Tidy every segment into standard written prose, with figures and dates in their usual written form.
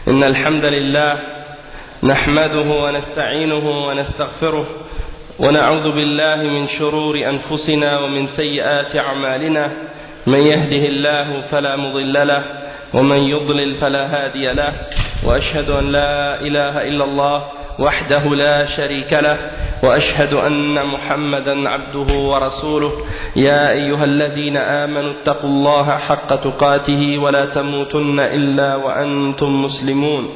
إن الحمد لله نحمده ونستعينه ونستغفره ونعوذ بالله من شرور أنفسنا ومن سيئات أعمالنا من يهده الله فلا مضل له ومن يضلل فلا هادي له وأشهد أن لا إله إلا الله وحده لا شريك له وأشهد أن محمدا عبده ورسوله يا أيها الذين آمنوا اتقوا الله حق تقاته ولا تموتن إلا وأنتم مسلمون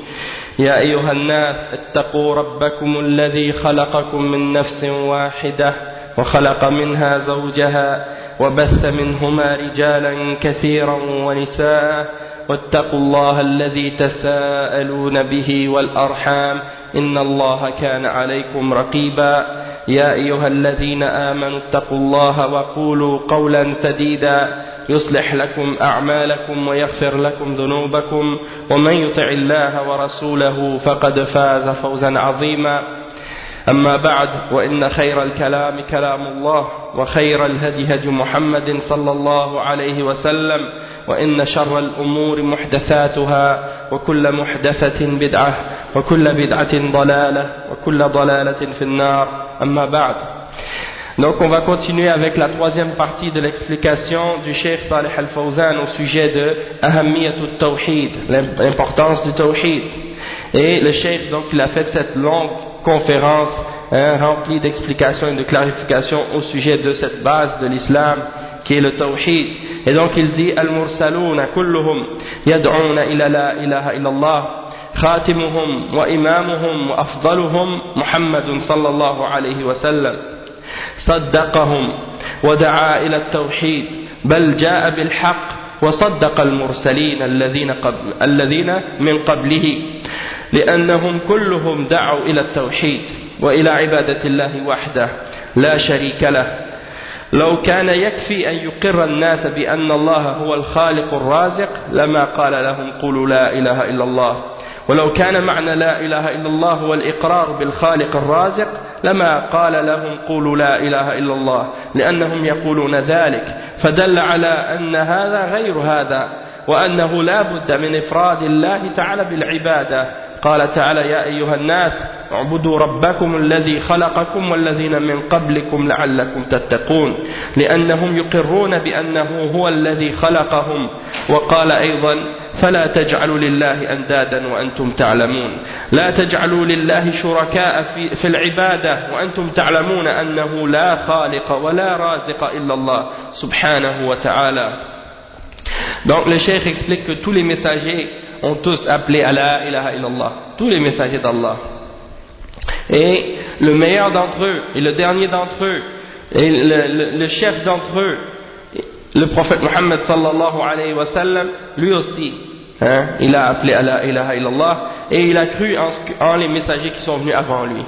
يا أيها الناس اتقوا ربكم الذي خلقكم من نفس واحدة وخلق منها زوجها وبث منهما رجالا كثيرا ونساء واتقوا الله الذي تساءلون به والأرحام إن الله كان عليكم رقيبا يا أيها الذين آمنوا اتقوا الله وقولوا قولا سديدا يصلح لكم أعمالكم ويغفر لكم ذنوبكم ومن يطع الله ورسوله فقد فاز فوزا عظيما أما بعد وإن خير الكلام كلام الله وخير الهدي هدي محمد صلى الله عليه وسلم وإن شر الأمور محدثاتها وكل محدثة بدعة وكل بدعة ضلالة وكل ضلالة في النار أما بعد. Donc on va continuer avec la troisième partie de l'explication du Cheikh Salih Al-Fawzan au sujet de Ahammiyatut Tawhid, l'importance du Tawhid. Et le Cheikh donc il a fait cette longue conférence remplie d'explications et de clarifications au sujet de cette base de l'islam qui est le Tawhid. Et donc il dit Al-Mursaluna kulluhum yad'una ila la ilaha illallah khatimuhum wa imamuhum wa afdaluhum Muhammadun sallallahu alayhi wa sallam صدقهم ودعا إلى التوحيد بل جاء بالحق وصدق المرسلين الذين من قبله لأنهم كلهم دعوا إلى التوحيد وإلى عبادة الله وحده لا شريك له لو كان يكفي أن يقر الناس بأن الله هو الخالق الرازق لما قال لهم قولوا لا إله إلا الله ولو كان معنى لا إله إلا الله هو الإقرار بالخالق الرازق لما قال لهم قولوا لا إله إلا الله لأنهم يقولون ذلك فدل على أن هذا غير هذا وأنه لا بد من إفراد الله تعالى بالعبادة. قال تعالى يا أيها الناس اعبدوا ربكم الذي خلقكم والذين من قبلكم لعلكم تتقون لأنهم يقرون بأنه هو الذي خلقهم. وقال أيضا فلا تجعلوا لله أندادا وأنتم تعلمون لا تجعلوا لله شركاء في العبادة وأنتم تعلمون أنه لا خالق ولا رازق إلا الله سبحانه وتعالى. Donc le cheikh explique que tous les messagers ont tous appelé à la ilaha illallah, tous les messagers d'Allah. Et le meilleur d'entre eux, et le dernier d'entre eux, et le chef d'entre eux, le prophète Muhammad sallallahu alayhi wa sallam, lui aussi, il a appelé à la ilaha illallah, et il a cru en les messagers qui sont venus avant lui.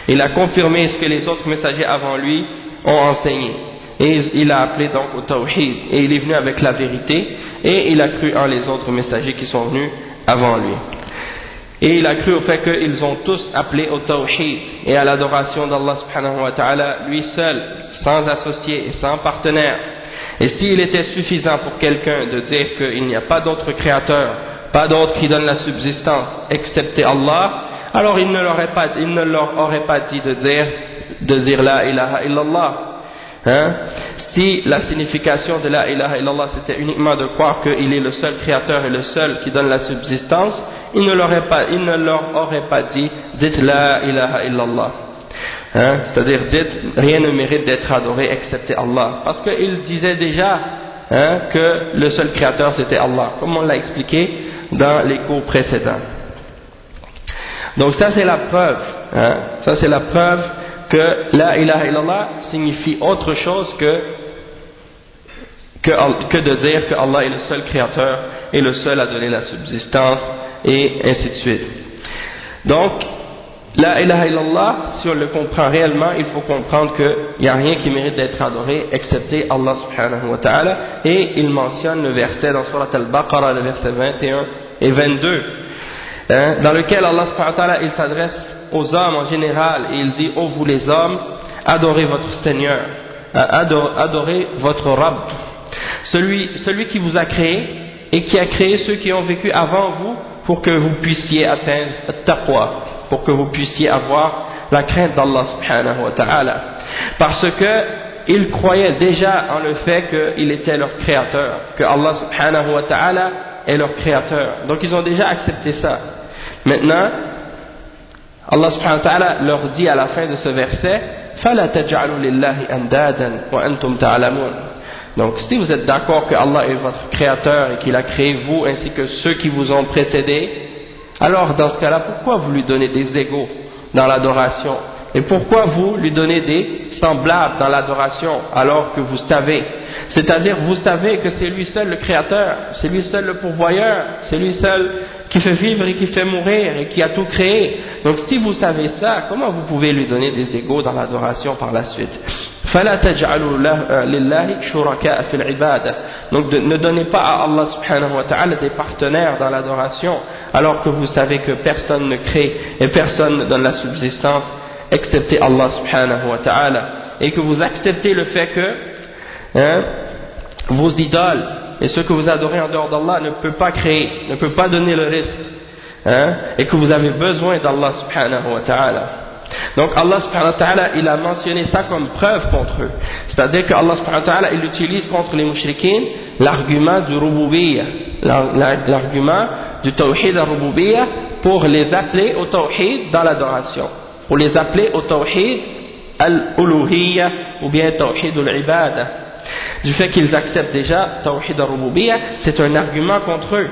Il a confirmé ce que les autres messagers avant lui ont enseigné. Et il a appelé donc au Tawhid, et il est venu avec la vérité, et il a cru en les autres messagers qui sont venus avant lui. Et il a cru au fait qu'ils ont tous appelé au Tawhid et à l'adoration d'Allah subhanahu wa ta'ala, lui seul, sans associé et sans partenaire. Et s'il était suffisant pour quelqu'un de dire qu'il n'y a pas d'autre créateur, pas d'autre qui donne la subsistance excepté Allah, alors il ne leur aurait pas dit de dire la ilaha illallah. Si la signification de la ilaha illallah c'était uniquement de croire qu'il est le seul créateur et le seul qui donne la subsistance, il ne leur aurait pas dit dites la ilaha illallah, c'est-à-dire dites rien ne mérite d'être adoré excepté Allah, parce qu'il disait déjà que le seul créateur c'était Allah, comme on l'a expliqué dans les cours précédents. Donc ça c'est la preuve, ça c'est la preuve que la ilaha illallah signifie autre chose que de dire que Allah est le seul créateur et le seul à donner la subsistance et ainsi de suite. Donc la ilaha illallah, si on le comprend réellement, il faut comprendre qu'il n'y a rien qui mérite d'être adoré excepté Allah subhanahu wa ta'ala, et il mentionne le verset dans Surat Al-Baqarah, le verset 21 et 22, dans lequel Allah subhanahu wa ta'ala il s'adresse aux hommes en général et il dit ô vous les hommes, adorez votre Seigneur, adorez votre Rabb, celui qui vous a créé et qui a créé ceux qui ont vécu avant vous pour que vous puissiez atteindre le taqwa, pour que vous puissiez avoir la crainte d'Allah subhanahu wa ta'ala. Parce que ils croyaient déjà en le fait qu'il était leur créateur, que Allah subhanahu wa ta'ala est leur créateur. Donc ils ont déjà accepté ça. Maintenant, Allah subhanahu wa ta'ala leur dit à la fin de ce verset, فَلَا تَجْعَلُوا لِلَّهِ أَنْدَادًا وَأَنْتُمْ تَعْلَمُونَ. Donc si vous êtes d'accord que Allah est votre créateur et qu'il a créé vous ainsi que ceux qui vous ont précédés, alors dans ce cas-là, pourquoi vous lui donnez des égaux dans l'adoration? Et pourquoi vous lui donnez des semblables dans l'adoration alors que vous savez? C'est-à-dire vous savez que c'est lui seul le créateur, c'est lui seul le pourvoyeur, c'est lui seul qui fait vivre et qui fait mourir et qui a tout créé. Donc si vous savez ça, comment vous pouvez lui donner des égaux dans l'adoration par la suite? فَلَا تَجْعَلُوا لِلَّهِ شُرَكَاءَ فِي الْعِبَادَةِ. Donc ne donnez pas à Allah subhanahu wa ta'ala des partenaires dans l'adoration alors que vous savez que personne ne crée et personne ne donne la subsistance excepté Allah subhanahu wa ta'ala, et que vous acceptez le fait que vos idoles et ceux que vous adorez en dehors d'Allah ne peuvent pas créer, ne peuvent pas donner le risque, et que vous avez besoin d'Allah subhanahu wa ta'ala. Donc Allah subhanahu wa ta'ala il a mentionné ça comme preuve contre eux, c'est-à-dire que Allah subhanahu wa ta'ala il utilise contre les mushrikins l'argument du rububiyyah, l'argument du tawhid al-rububiyyah pour les appeler au tawhid dans l'adoration, pour les appeler au tawhid al-uluhiyyah ou bien tawhid al-ibadah. Du fait qu'ils acceptent déjà tawhid al-rububiyyah, c'est un argument contre eux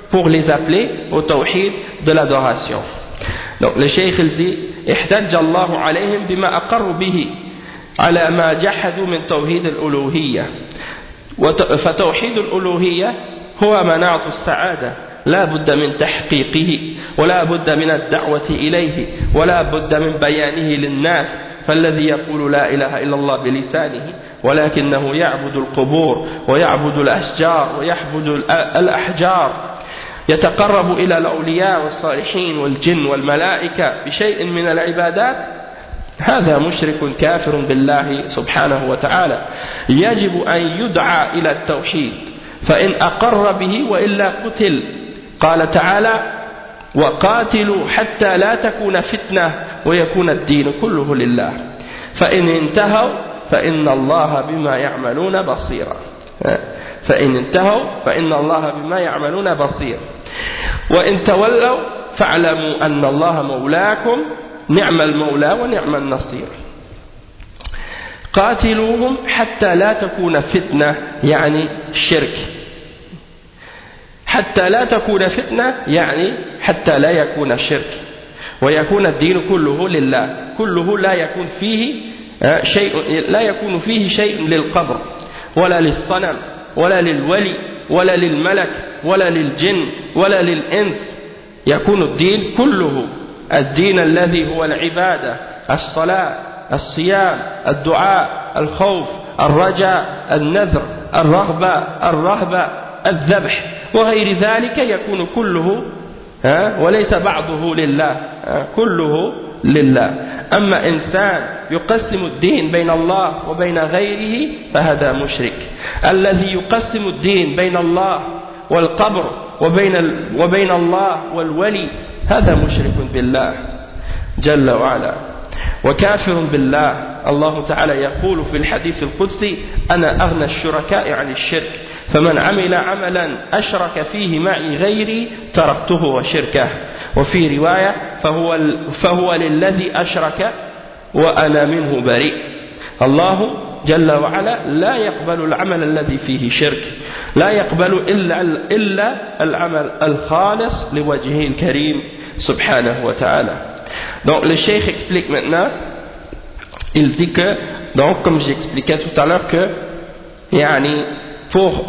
pour les appeler au tawhid de l'adoration. Donc le cheikh il dit احتج الله عليهم بما أقروا به على ما جحدوا من توحيد الألوهية. فتوحيد الألوهية هو مناط السعادة، لا بد من تحقيقه ولا بد من الدعوة إليه ولا بد من بيانه للناس. فالذي يقول لا إله إلا الله بلسانه ولكنه يعبد القبور ويعبد الأشجار ويعبد الأحجار يتقرب إلى الأولياء والصالحين والجن والملائكة بشيء من العبادات، هذا مشرك كافر بالله سبحانه وتعالى، يجب أن يدعى إلى التوحيد، فإن أقر به وإلا قتل. قال تعالى وقاتلوا حتى لا تكون فتنة ويكون الدين كله لله، فإن انتهوا فإن الله بما يعملون بصير. فإن انتهوا فإن الله بما يعملون بصير، وإن تولوا فاعلموا أن الله مولاكم نعم المولى ونعم النصير. قاتلوهم حتى لا تكون فتنة يعني شرك، حتى لا تكون فتنة يعني حتى لا يكون شرك ويكون الدين كله لله، كله لا يكون فيه شيء، لا يكون فيه شيء للقبر ولا للصنم ولا للولي ولا للملك ولا للجن ولا للإنس، يكون الدين كله الدين الذي هو العبادة، الصلاة، الصيام، الدعاء، الخوف، الرجاء، النذر، الرغبة، الرهبة، الذبح وغير ذلك يكون كله وليس بعضه لله، كله لله. أما إنسان يقسم الدين بين الله وبين غيره فهذا مشرك. الذي يقسم الدين بين الله والقبر وبين الله والولي هذا مشرك بالله جل وعلا وكافر بالله. الله تعالى يقول في الحديث القدسي أنا أغنى الشركاء عن الشرك، فمن عمل عملا أشرك فيه معي غيري تركته وشركه. وفي رواية فهو للذي أشرك وأنا منه بريء. الله جل وعلا لا يقبل العمل الذي فيه شرك، لا يقبل إلا العمل الخالص لوجهه الكريم سبحانه وتعالى. Donc le cheikh explique maintenant, il dit que, donc comme j'expliquais tout à l'heure que pour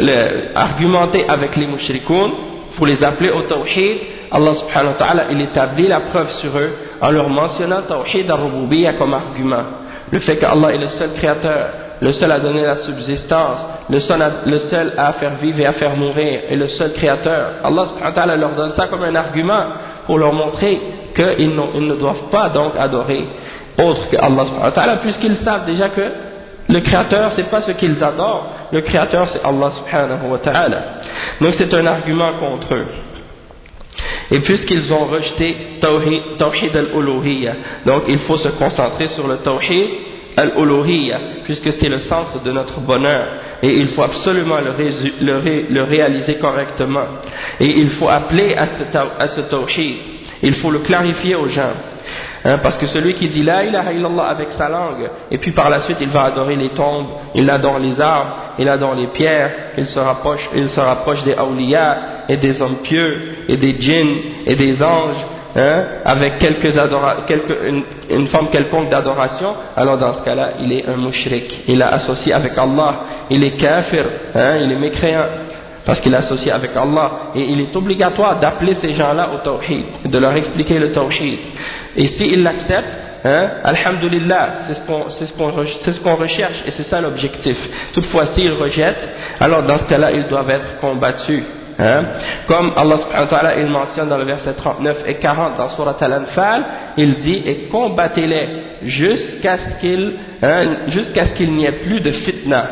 argumenter avec les mushrikoun, pour les appeler au tawhid, Allah subhanahu wa ta'ala il établit la preuve sur eux en leur mentionnant tawhid al-rububiyyah comme argument, le fait qu'Allah est le seul créateur, le seul à donner la subsistance, le seul à faire vivre et à faire mourir, et le seul créateur. Allah subhanahu wa ta'ala leur donne ça comme un argument pour leur montrer qu'ils ne doivent pas donc adorer autre que Allah subhanahu wa ta'ala, puisqu'ils savent déjà que le créateur c'est pas ce qu'ils adorent, le créateur c'est Allah subhanahu wa ta'ala. Donc c'est un argument contre eux. Et puisqu'ils ont rejeté Tawhid al-Uluhiyya, donc il faut se concentrer sur le Tawhid al-Uluhiyya, puisque c'est le centre de notre bonheur, et il faut absolument le réaliser correctement, et il faut appeler à ce Tawhid, il faut le clarifier aux gens, parce que celui qui dit la ilaha illallah avec sa langue, et puis par la suite il va adorer les tombes, il adore les arbres, il adore les pierres, il se rapproche des awliya et des hommes pieux et des djinns et des anges, avec une forme quelconque d'adoration, alors dans ce cas-là il est un mushrik, il a associé avec Allah, il est kafir, il est mécréant parce qu'il est associé avec Allah, et il est obligatoire d'appeler ces gens-là au tawhid, de leur expliquer le tawhid, et s'ils l'acceptent, alhamdulillah, c'est ce qu'on recherche, et c'est ça l'objectif. Toutefois s'ils rejettent, alors dans ce cas-là ils doivent être combattus, comme Allah subhanahu wa ta'ala il mentionne dans le verset 39 et 40 dans Surat Al-Anfal, il dit: et combattez-les jusqu'à ce qu'il n'y ait plus de fitna,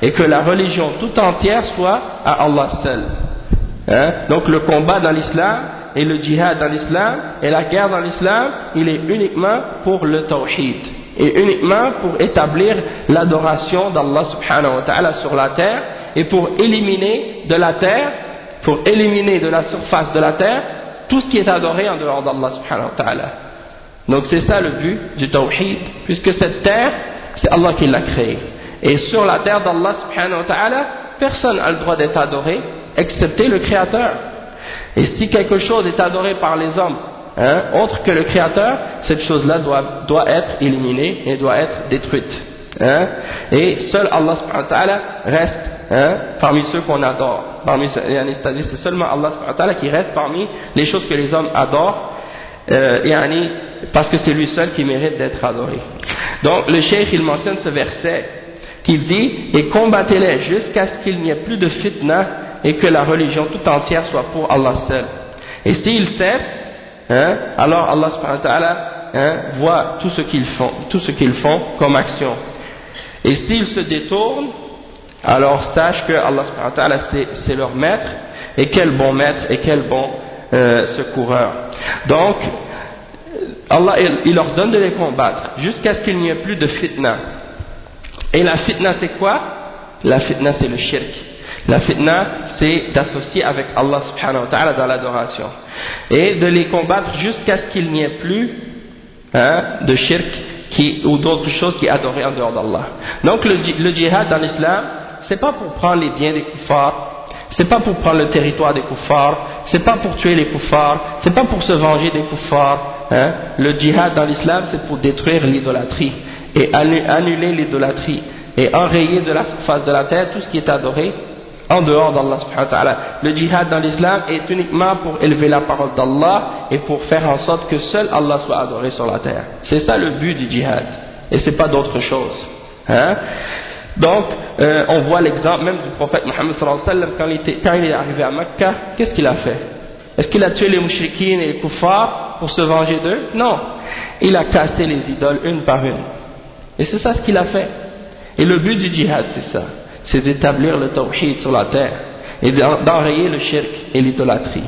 et que la religion tout entière soit à Allah seul. Donc le combat dans l'islam et le djihad dans l'islam et la guerre dans l'islam, il est uniquement pour le tawhid, et uniquement pour établir l'adoration d'Allah subhanahu wa ta'ala sur la terre, et pour éliminer de la terre, pour éliminer de la surface de la terre tout ce qui est adoré en dehors d'Allah subhanahu wa ta'ala. Donc c'est ça le but du tawhid, puisque cette terre c'est Allah qui l'a créée, et sur la terre d'Allah subhanahu wa ta'ala personne n'a le droit d'être adoré excepté le créateur. Et si quelque chose est adoré par les hommes autre que le créateur, cette chose-là doit être éliminée et doit être détruite, et seul Allah subhanahu wa ta'ala reste parmi ceux qu'on adore, c'est-à-dire c'est seulement Allah subhanahu wa ta'ala qui reste parmi les choses que les hommes adorent, parce que c'est lui seul qui mérite d'être adoré. Donc le cheikh il mentionne ce verset qui dit: et combattez-les jusqu'à ce qu'il n'y ait plus de fitna, et que la religion tout entière soit pour Allah seul. Et s'ils cessent, alors Allah subhanahu wa ta'ala voit tout ce qu'ils font comme action. Et s'ils se détournent, alors sache que Allah subhanahu wa ta'ala c'est leur maître, et quel bon maître et quel bon secoureur. Donc Allah il leur donne de les combattre jusqu'à ce qu'il n'y ait plus de fitna. Et la fitna c'est quoi? La fitna c'est le shirk. La fitna c'est d'associer avec Allah subhanahu wa ta'ala dans l'adoration, et de les combattre jusqu'à ce qu'il n'y ait plus de shirk ou d'autres choses qui est adorées en dehors d'Allah. Donc le djihad dans l'islam, c'est pas pour prendre les biens des kuffars, c'est pas pour prendre le territoire des kuffars, c'est pas pour tuer les kuffars, c'est pas pour se venger des kuffars. Le djihad dans l'islam c'est pour détruire l'idolâtrie et annuler l'idolâtrie et enrayer de la surface de la terre tout ce qui est adoré en dehors d'Allah subhanahu wa ta'ala. Le djihad dans l'islam est uniquement pour élever la parole d'Allah et pour faire en sorte que seul Allah soit adoré sur la terre. C'est ça le but du djihad, et c'est pas d'autre chose. Donc on voit l'exemple même du prophète Mohammed sallallahu alayhi wa sallam quand il est arrivé à Mecca. Qu'est-ce qu'il a fait? Est-ce qu'il a tué les mushrikines et les kuffars pour se venger d'eux? Non, il a cassé les idoles une par une, et c'est ça ce qu'il a fait. Et le but du djihad c'est ça, c'est d'établir le tawhid sur la terre et d'enrayer le shirk et l'idolâtrie.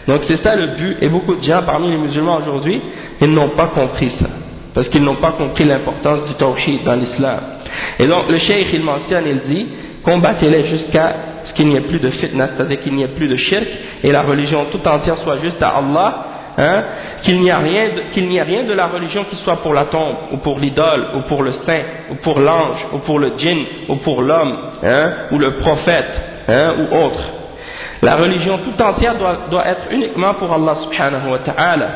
Donc c'est ça le but, et beaucoup de gens parmi les musulmans aujourd'hui, ils n'ont pas compris ça, parce qu'ils n'ont pas compris l'importance du tawhid dans l'islam. Et donc le cheikh il mentionne, il dit: combattez-les jusqu'à ce qu'il n'y ait plus de fitna, c'est-à-dire qu'il n'y ait plus de shirk, et la religion tout entière soit juste à Allah, qu'il n'y a rien de la religion qui soit pour la tombe, ou pour l'idole, ou pour le saint, ou pour l'ange, ou pour le djinn, ou pour l'homme, ou le prophète, ou autre. La religion tout entière doit être uniquement pour Allah subhanahu wa ta'ala.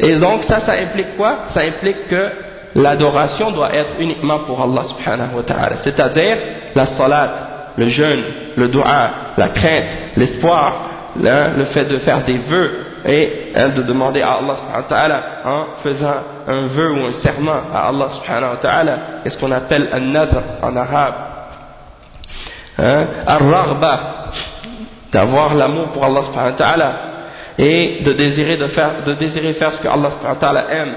Et donc ça implique quoi? Ça implique que l'adoration doit être uniquement pour Allah subhanahu wa ta'ala, c'est-à-dire la salat, le jeûne, le dua, la crainte, l'espoir, le fait de faire des vœux, et de demander à Allah subhanahu wa ta'ala en faisant un vœu ou un serment à Allah subhanahu wa ta'ala, qu'est-ce qu'on appelle an-nadr en arabe, ar-raghba, d'avoir l'amour pour Allah subhanahu wa ta'ala, et de désirer faire ce que Allah subhanahu wa ta'ala aime,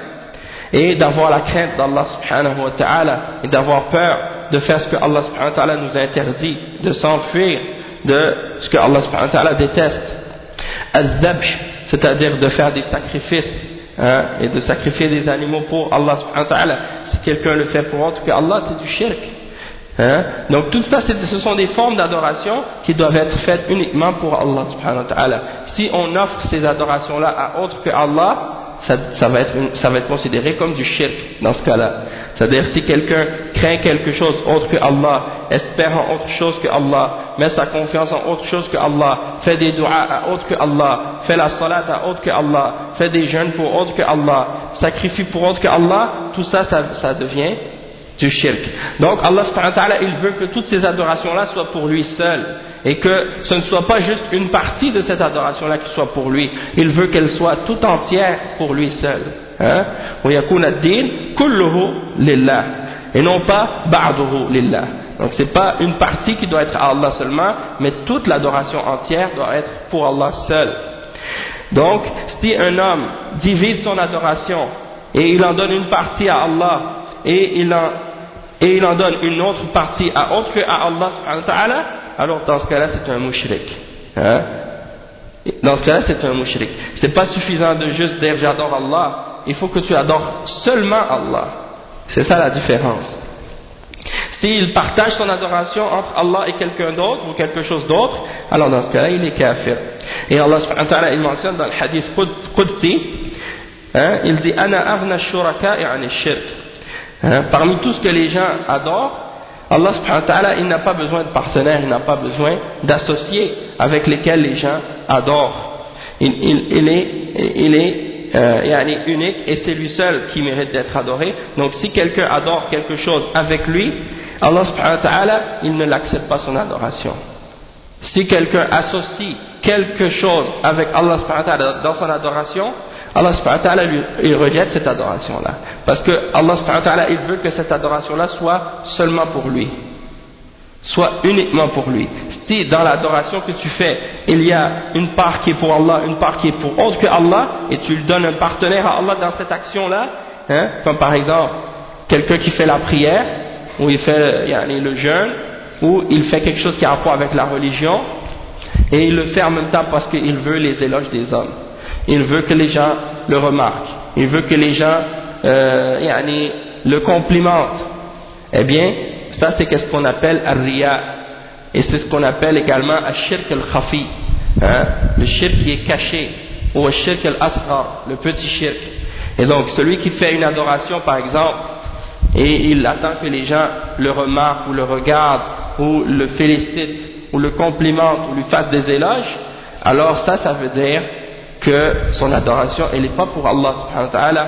et d'avoir la crainte d'Allah subhanahu wa ta'ala, et d'avoir peur de faire ce que Allah subhanahu wa ta'ala nous interdit, de s'enfuir de ce que Allah subhanahu wa ta'ala déteste. al-zabh, c'est-à-dire de faire des sacrifices, et de sacrifier des animaux pour Allah subhanahu wa ta'ala, si quelqu'un le fait pour autre que Allah, c'est du shirk. Donc tout ça, ce sont des formes d'adoration qui doivent être faites uniquement pour Allah subhanahu wa ta'ala. Si on offre ces adorations-là à autre que Allah, ça va être considéré comme du shirk dans ce cas-là. C'est-à-dire si quelqu'un craint quelque chose autre que Allah, espère en autre chose que Allah, met sa confiance en autre chose que Allah, fait des du'a à autre que Allah, fait la salat à autre que Allah, fait des jeûnes pour autre que Allah, sacrifie pour autre que Allah, tout ça, ça devient du shirk. Donc Allah subhanahu wa ta'ala, il veut que toutes ces adorations-là soient pour lui seul, et que ce ne soit pas juste une partie de cette adoration-là qui soit pour lui. Il veut qu'elle soit tout entière pour lui seul. وَيَكُونَ الدِّينُ كُلُّهُ لِلَّهِ, et non pas بَعْضُهُ لِلَّهِ. Donc c'est pas une partie qui doit être à Allah seulement, mais toute l'adoration entière doit être pour Allah seul. Donc si un homme divise son adoration et il en donne une partie à Allah et il en donne une autre partie à autre que à Allah subhanahu wa ta'ala, alors dans ce cas-là c'est un mushrik. Dans ce cas-là c'est un mushrik. C'est pas suffisant de juste dire j'adore Allah, il faut que tu adores seulement Allah. C'est ça la différence. S'il partage son adoration entre Allah et quelqu'un d'autre ou quelque chose d'autre, alors dans ce cas-là il est kafir. Et Allah subhanahu wa ta'ala il mentionne dans le hadith Qudsi, il dit Ana aghna shuraka'i 'ani shirk. Parmi tout ce que les gens adorent, Allah subhanahu wa ta'ala il n'a pas besoin de partenaires, il n'a pas besoin d'associés avec lesquels les gens adorent. Il est unique et c'est lui seul qui mérite d'être adoré. Donc si quelqu'un adore quelque chose avec lui, Allah subhanahu wa ta'ala il ne l'accepte pas son adoration. Si quelqu'un associe quelque chose avec Allah subhanahu wa ta'ala dans son adoration, Allah subhanahu wa ta'ala il rejette cette adoration là, parce que Allah subhanahu wa ta'ala il veut que cette adoration là soit seulement pour lui, soit uniquement pour lui. Si dans l'adoration que tu fais il y a une part qui est pour Allah, une part qui est pour autre que Allah, et tu lui donnes un partenaire à Allah dans cette action là, comme par exemple quelqu'un qui fait la prière, ou il fait le jeûne, ou il fait quelque chose qui a rapport avec la religion, et il le fait en même temps parce qu'il veut les éloges des hommes, il veut que les gens le remarquent, il veut que les gens le complimentent. Eh bien ça c'est ce qu'on appelle al-riya, et c'est ce qu'on appelle également al-shirk al-khafi, le shirk qui est caché, ou al-shirk al-asghar, le petit shirk. Et donc celui qui fait une adoration par exemple et il attend que les gens le remarquent ou le regardent ou le félicitent ou le complimentent ou lui fassent des éloges, alors ça veut dire que son adoration elle n'est pas pour Allah subhanahu wa ta'ala,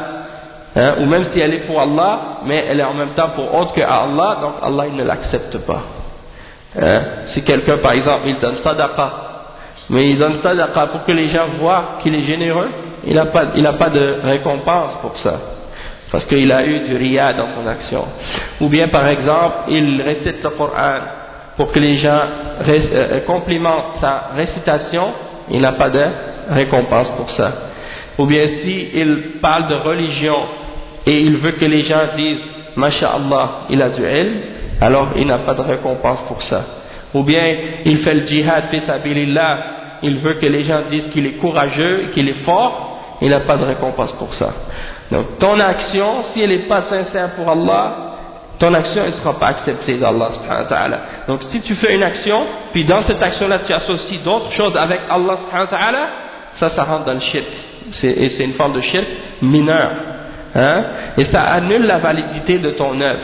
ou même si elle est pour Allah mais elle est en même temps pour autre que Allah, donc Allah il ne l'accepte pas. Si quelqu'un par exemple il donne sadaqa, mais il donne sadaqa pour que les gens voient qu'il est généreux, il n'a pas de récompense pour ça, parce qu'il a eu du riya dans son action. Ou bien par exemple il récite le Coran pour que les gens complimentent sa récitation, il n'a pas de récompense pour ça. Ou bien si il parle de religion et il veut que les gens disent Masha'Allah, il a du ilm, alors il n'a pas de récompense pour ça. Ou bien il fait le djihad fi sabilillah, il veut que les gens disent qu'il est courageux, qu'il est fort, il n'a pas de récompense pour ça. Donc ton action, si elle n'est pas sincère pour Allah, ton action ne sera pas acceptée d'Allah subhanahu wa ta'ala. Donc si tu fais une action, puis dans cette action-là tu associes d'autres choses avec Allah subhanahu wa ta'ala, ça rentre dans le shirk, et c'est une forme de shirk mineur, et ça annule la validité de ton œuvre.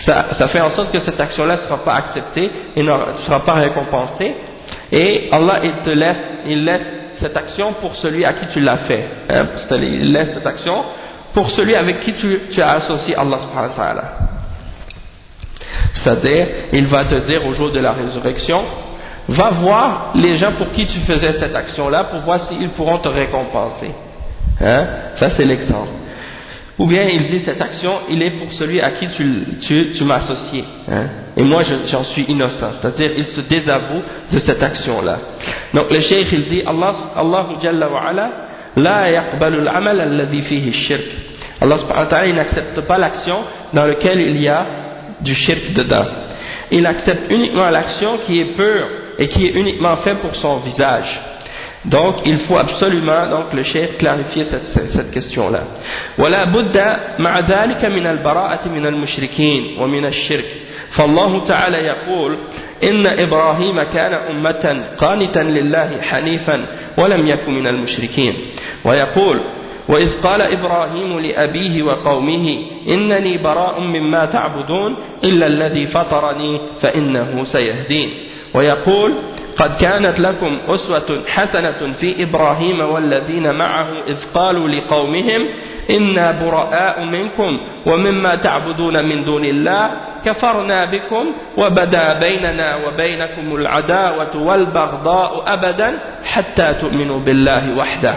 Ça fait en sorte que cette action-là ne sera pas acceptée et ne sera pas récompensée, et Allah il laisse cette action pour celui à qui tu l'as fait, il laisse cette action pour celui avec qui tu as associé Allah subhanahu wa ta'ala. C'est-à-dire il va te dire au jour de la résurrection, va voir les gens pour qui tu faisais cette action-là pour voir s'ils pourront te récompenser. Ça c'est l'exemple. Ou bien il dit cette action, il est pour celui à qui tu m'as associé, et moi j'en suis innocent, c'est-à-dire il se désavoue de cette action-là. Donc le cheikh il dit Allahu Jalla wa Ala la yaqbalu al-amal alladhi fihi ash-shirk. Allah subhanahu wa ta'ala il n'accepte pas l'action dans laquelle il y a du shirk dedans. Il accepte uniquement l'action qui est pure et qui est uniquement faite pour son visage. Donc il faut absolument, donc le cheikh, clarifier cette question-là. ولا بد مع ذلك من البراءة من المشركين ومن الشرك. فالله تعالى يقول إن إبراهيم كان أمة قانتا لله حنيفا ولم يكن من المشركين. ويقول وإذ قال إبراهيم لأبيه وقومه إنني براء مما تعبدون إلا الذي فطرني فإنه سيهدين. ويقول قد كانت لكم أسوة حسنة في إبراهيم والذين معه إذ قالوا لقومهم إنا براء منكم ومما تعبدون من دون الله كفرنا بكم وبدا بيننا وبينكم العداوة والبغضاء أبدا حتى تؤمنوا بالله وحده.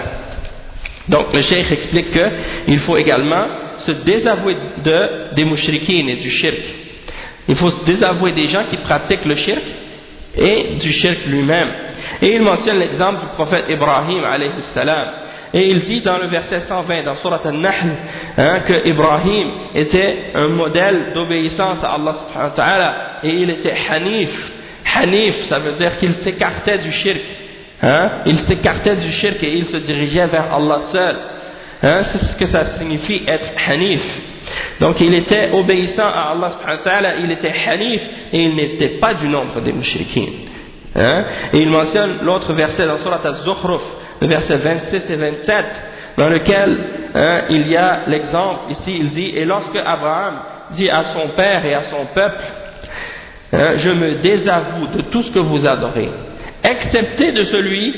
Donc le cheikh explique qu'il faut également se désavouer des mushrikines et du shirk. Il faut se désavouer des gens qui pratiquent le shirk et du shirk lui-même. Et il mentionne l'exemple du prophète Ibrahim alayhi salam. Et il dit dans le verset 120 dans Surat An-Nahl que Ibrahim était un modèle d'obéissance à Allah subhanahu wa ta'ala et il était hanif. Hanif, ça veut dire qu'il s'écartait du shirk. Il s'écartait du shirk et il se dirigeait vers Allah seul. C'est ce que ça signifie être hanif. Donc il était obéissant à Allah subhanahu wa ta'ala, il était hanif et il n'était pas du nombre des mushrikines. Et il mentionne l'autre verset dans Surat Az-Zukhruf, le verset 26 et 27, dans lequel il y a l'exemple, ici il dit, et lorsque Abraham dit à son père et à son peuple, je me désavoue de tout ce que vous adorez, excepté de celui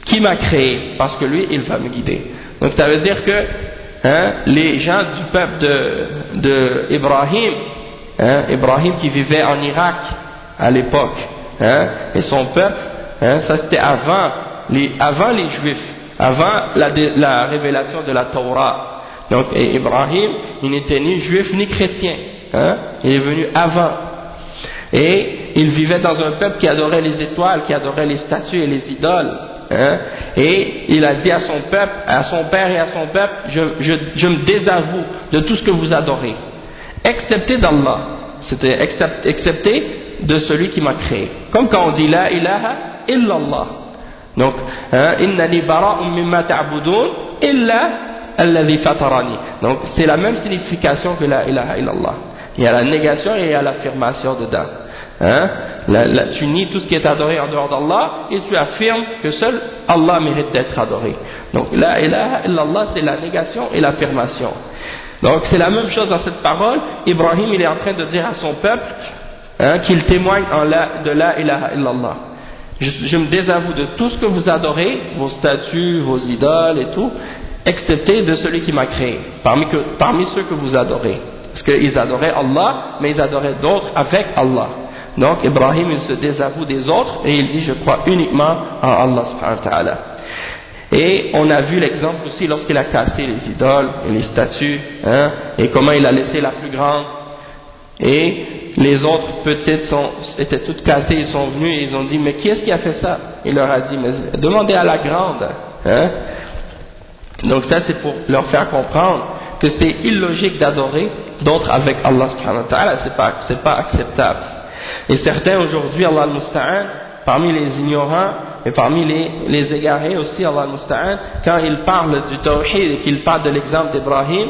qui m'a créé, parce que lui, il va me guider. Donc ça veut dire que les gens du peuple de Ibrahim, Ibrahim qui vivait en Irak à l'époque, et son peuple, ça c'était avant les Juifs, avant la révélation de la Torah. Donc Ibrahim, il n'était ni juif ni chrétien, il est venu avant. Et il vivait dans un peuple qui adorait les étoiles, qui adorait les statues et les idoles. Et il a dit à son peuple, à son père et à son peuple, je me désavoue de tout ce que vous adorez, excepté d'Allah, c'était excepté de celui qui m'a créé. Comme quand on dit la ilaha illallah. Donc, innani bara'un mimma ta'budun illa alladhi fatarani. Donc, c'est la même signification que la ilaha illallah. Il y a la négation et il y a l'affirmation dedans. Tu nies tout ce qui est adoré en dehors d'Allah et tu affirmes que seul Allah mérite d'être adoré. Donc la ilaha illallah, c'est la négation et l'affirmation. Donc c'est la même chose dans cette parole. Ibrahim, il est en train de dire à son peuple qu'il témoigne de la ilaha illallah. Je me désavoue de tout ce que vous adorez, vos statues, vos idoles et tout, excepté de celui qui m'a créé, parmi ceux que vous adorez. Parce qu'ils adoraient Allah, mais ils adoraient d'autres avec Allah. Donc Ibrahim, il se désavoue des autres et il dit, je crois uniquement en Allah subhanahu wa ta'ala. Et on a vu l'exemple aussi lorsqu'il a cassé les idoles et les statues, et comment il a laissé la plus grande. Et les autres petites étaient toutes cassées, ils sont venus et ils ont dit, mais qui est-ce qui a fait ça? Il leur a dit, mais demandez à la grande. Donc ça, c'est pour leur faire comprendre que c'est illogique d'adorer d'autres avec Allah subhanahu wa ta'ala, c'est pas acceptable. Et certains aujourd'hui, Allah al-Musta'an, parmi les ignorants et parmi les égarés aussi, Allah al-Musta'an, quand ils parlent du tawhid et qu'ils parlent de l'exemple d'Ibrahim,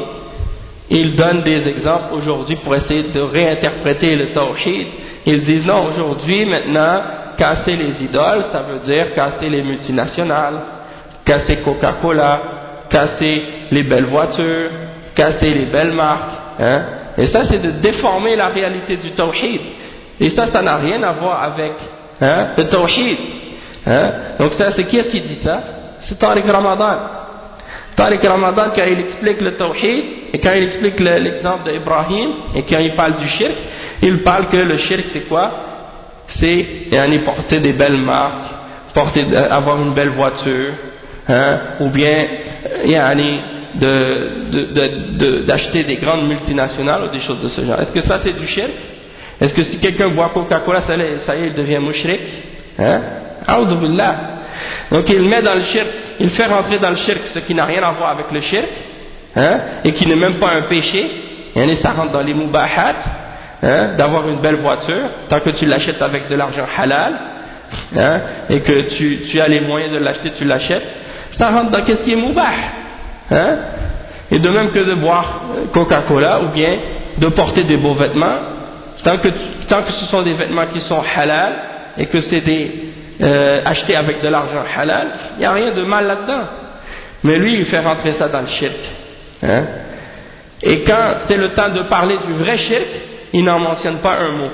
ils donnent des exemples aujourd'hui pour essayer de réinterpréter le tawhid. Ils disent non, aujourd'hui, maintenant, casser les idoles, ça veut dire casser les multinationales, casser Coca-Cola, casser les belles voitures, casser les belles marques. Et ça, c'est de déformer la réalité du tawhid. Et ça n'a rien à voir avec le tawhid. Donc ça, c'est qui est-ce qui dit ça? C'est Tariq Ramadan. Tariq Ramadan, quand il explique le tawhid, et quand il explique l'exemple d'Ibrahim, et quand il parle du shirk, il parle que le shirk c'est quoi? C'est porter des belles marques, avoir une belle voiture, ou bien d'acheter des grandes multinationales ou des choses de ce genre. Est-ce que ça c'est du shirk? Est-ce que si quelqu'un boit Coca-Cola, ça y est, il devient mushrik? A'udhu billah. Donc il met dans le shirk, il fait rentrer dans le shirk ce qui n'a rien à voir avec le shirk, et qui n'est même pas un péché. Et ça rentre dans les mubahat, d'avoir une belle voiture, tant que tu l'achètes avec de l'argent halal, hein, et que tu as les moyens de l'acheter, tu l'achètes, ça rentre dans qu'est-ce qui est moubah, hein. Et de même que de boire Coca-Cola ou bien de porter des beaux vêtements, tant que ce sont des vêtements qui sont halal et que c'est achetés avec de l'argent halal, il n'y a rien de mal là-dedans. Mais lui, il fait rentrer ça dans le shirk, hein. Et quand c'est le temps de parler du vrai shirk, il n'en mentionne pas un mot.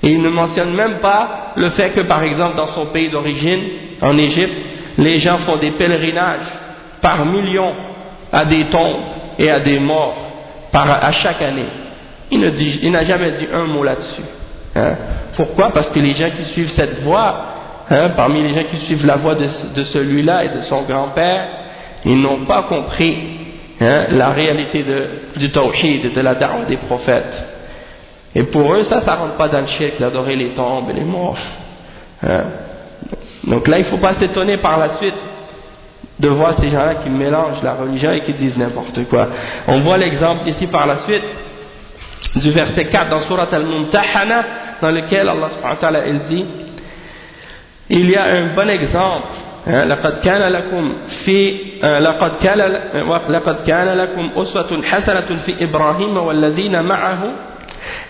Et il ne mentionne même pas le fait que, par exemple, dans son pays d'origine, en Égypte, les gens font des pèlerinages par millions à des tombes et à des morts à chaque année. Il n'a jamais dit un mot là-dessus, hein. Pourquoi? Parce que les gens qui suivent cette voie, hein, parmi les gens qui suivent la voie de celui-là et de son grand-père, ils n'ont pas compris, hein, la réalité du tawhid et de la da'wah des prophètes. Et pour eux, ça rentre pas dans le shirk d'adorer les tombes et les morts, hein. Donc là, il ne faut pas s'étonner par la suite de voir ces gens-là qui mélangent la religion et qui disent n'importe quoi. On voit l'exemple ici par la suite du verset 4 dans Surat Al-Mumtahana, dans lequel Allah subhanahu wa ta'ala dit, il y a un bon exemple, hein, لقد كان لكم أسوة حسنة في إبراهيم والذين معه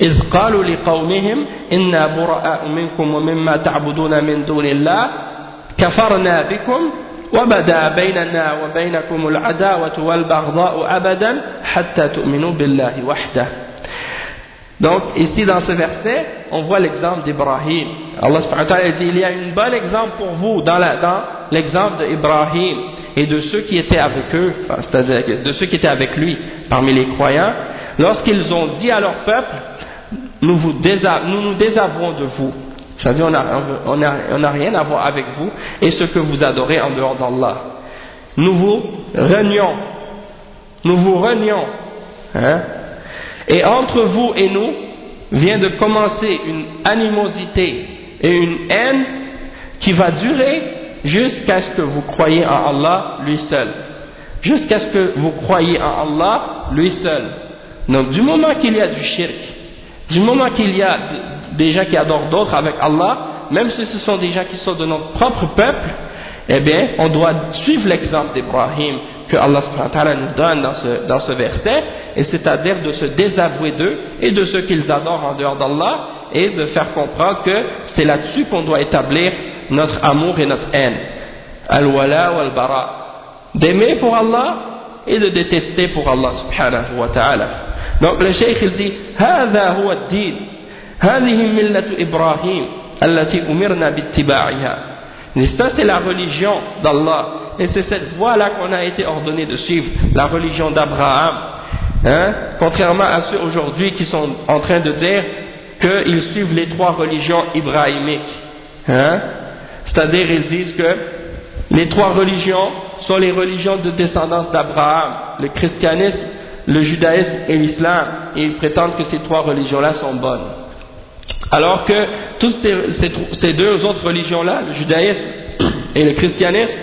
إذ قالوا لقومهم إنا براء منكم ومما تعبدون من دون الله كفرنا بكم وبدا بيننا وبينكم العداوة والبغضاء أبدا حتى تؤمنوا بالله وحده. Donc ici dans ce verset, on voit l'exemple d'Ibrahim. Allah subhanahu wa ta'ala dit, il y a un bon exemple pour vous dans l'exemple d'Ibrahim et de ceux qui étaient avec eux, enfin, c'est-à-dire de ceux qui étaient avec lui parmi les croyants, lorsqu'ils ont dit à leur peuple, nous nous désavouons de vous, c'est-à-dire on n'a rien à voir avec vous et ce que vous adorez en dehors d'Allah. Nous vous renions, hein? Et entre vous et nous vient de commencer une animosité et une haine qui va durer jusqu'à ce que vous croyiez en Allah lui seul. Jusqu'à ce que vous croyiez en Allah lui seul. Donc du moment qu'il y a du shirk, du moment qu'il y a des gens qui adorent d'autres avec Allah, même si ce sont des gens qui sont de notre propre peuple, eh bien on doit suivre l'exemple d'Ibrahim que Allah subhanahu wa ta'ala nous donne dans ce verset, et c'est-à-dire de se désavouer d'eux et de ceux qu'ils adorent en dehors d'Allah, et de faire comprendre que c'est là-dessus qu'on doit établir notre amour et notre haine. Al-wala wal-bara, d'aimer pour Allah et de détester pour Allah subhanahu wa ta'ala. Donc le cheikh il dit هذا هو الدين هذه ملة إبراهيم التي أمرنا باتباعها. Et ça c'est la religion d'Allah, et c'est cette voie-là qu'on a été ordonné de suivre, la religion d'Abraham, hein? Contrairement à ceux aujourd'hui qui sont en train de dire qu'ils suivent les trois religions ibrahimiques, hein? C'est-à-dire ils disent que les trois religions sont les religions de descendance d'Abraham, le christianisme, le judaïsme et l'islam, et ils prétendent que ces trois religions-là sont bonnes. Alors que toutes ces deux autres religions-là, le judaïsme et le christianisme,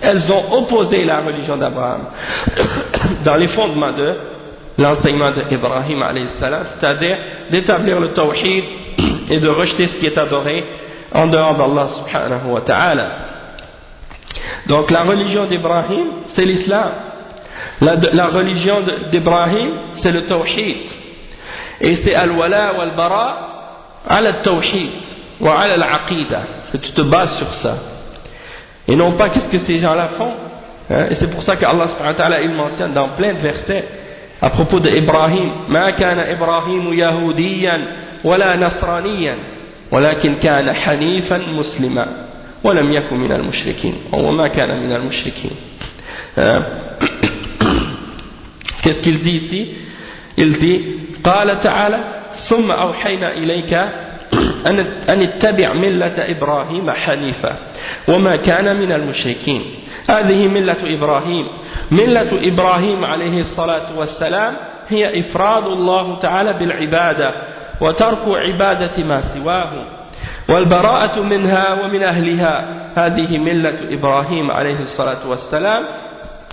elles ont opposé la religion d'Abraham dans les fondements de l'enseignement d'Ibrahim alayhi salam, c'est-à-dire d'établir le tawhid et de rejeter ce qui est adoré en dehors d'Allah subhanahu wa ta'ala. Donc la religion d'Ibrahim, c'est l'islam. La religion d'Ibrahim, c'est le tawhid. Et c'est al-wala wal-bara ala al-tawhid wa ala al-aqida, que tu te bases sur ça. Et non pas qu'est-ce que ces gens-là font, hein? Et c'est pour ça qu'Allah subhanahu wa ta'ala il mentionne dans plein de versets à propos d'Ibrahim, ma kana Ibrahim yahudiyan wala nasraniyan walakin kana hanifan muslima wa lam yakun min al-mushrikin wa ma kana min al-mushrikin. Qu'est-ce qu'il dit ici? Il dit قال تعالى ثم أوحينا إليك أن اتبع ملة إبراهيم حنيفا وما كان من المشركين. هذه ملة إبراهيم. ملة إبراهيم عليه الصلاة والسلام هي إفراد الله تعالى بالعبادة وترك عبادة ما سواه والبراءة منها ومن أهلها. هذه ملة إبراهيم عليه الصلاة والسلام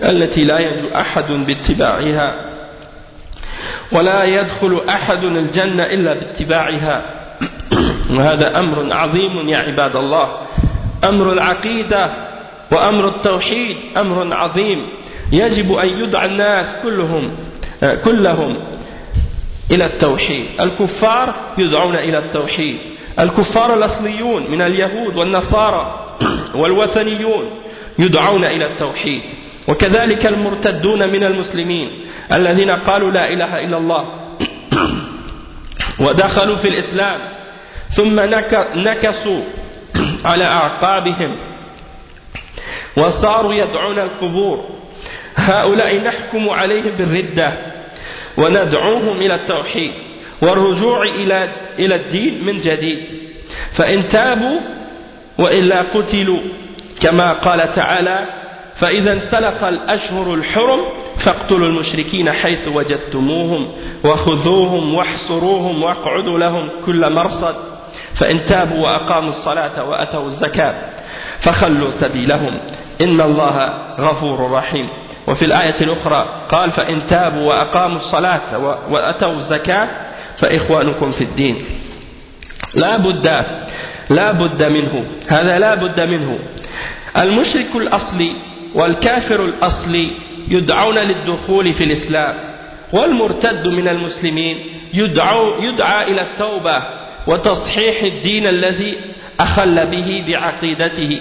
التي لا ينجو أحد باتباعها ولا يدخل أحد الجنة إلا باتباعها. وهذا أمر عظيم يا عباد الله. أمر العقيدة وأمر التوحيد أمر عظيم، يجب أن يدعى الناس كلهم إلى التوحيد. الكفار يدعون إلى التوحيد، الكفار الأصليون من اليهود والنصارى والوثنيون يدعون إلى التوحيد، وكذلك المرتدون من المسلمين الذين قالوا لا إله إلا الله ودخلوا في الإسلام ثم نكسوا على أعقابهم وصاروا يدعون القبور، هؤلاء نحكم عليهم بالردة وندعوهم إلى التوحيد والرجوع إلى الدين من جديد، فإن تابوا وإلا قتلوا، كما قال تعالى: فإذا انسلخ الأشهر الحرم فاقتلوا المشركين حيث وجدتموهم وخذوهم واحصروهم واقعدوا لهم كل مرصد، فإن تابوا وأقاموا الصلاة وأتوا الزكاة فخلوا سبيلهم إن الله غفور رحيم. وفي الآية الأخرى قال: فإن تابوا وأقاموا الصلاة وأتوا الزكاة فإخوانكم في الدين. لا بد منه، هذا لا بد منه. المشرك الأصلي والكافر الأصلي يدعون للدخول في الإسلام، والمرتد من المسلمين يدعى إلى التوبة وتصحيح الدين الذي أخل به بعقيدته،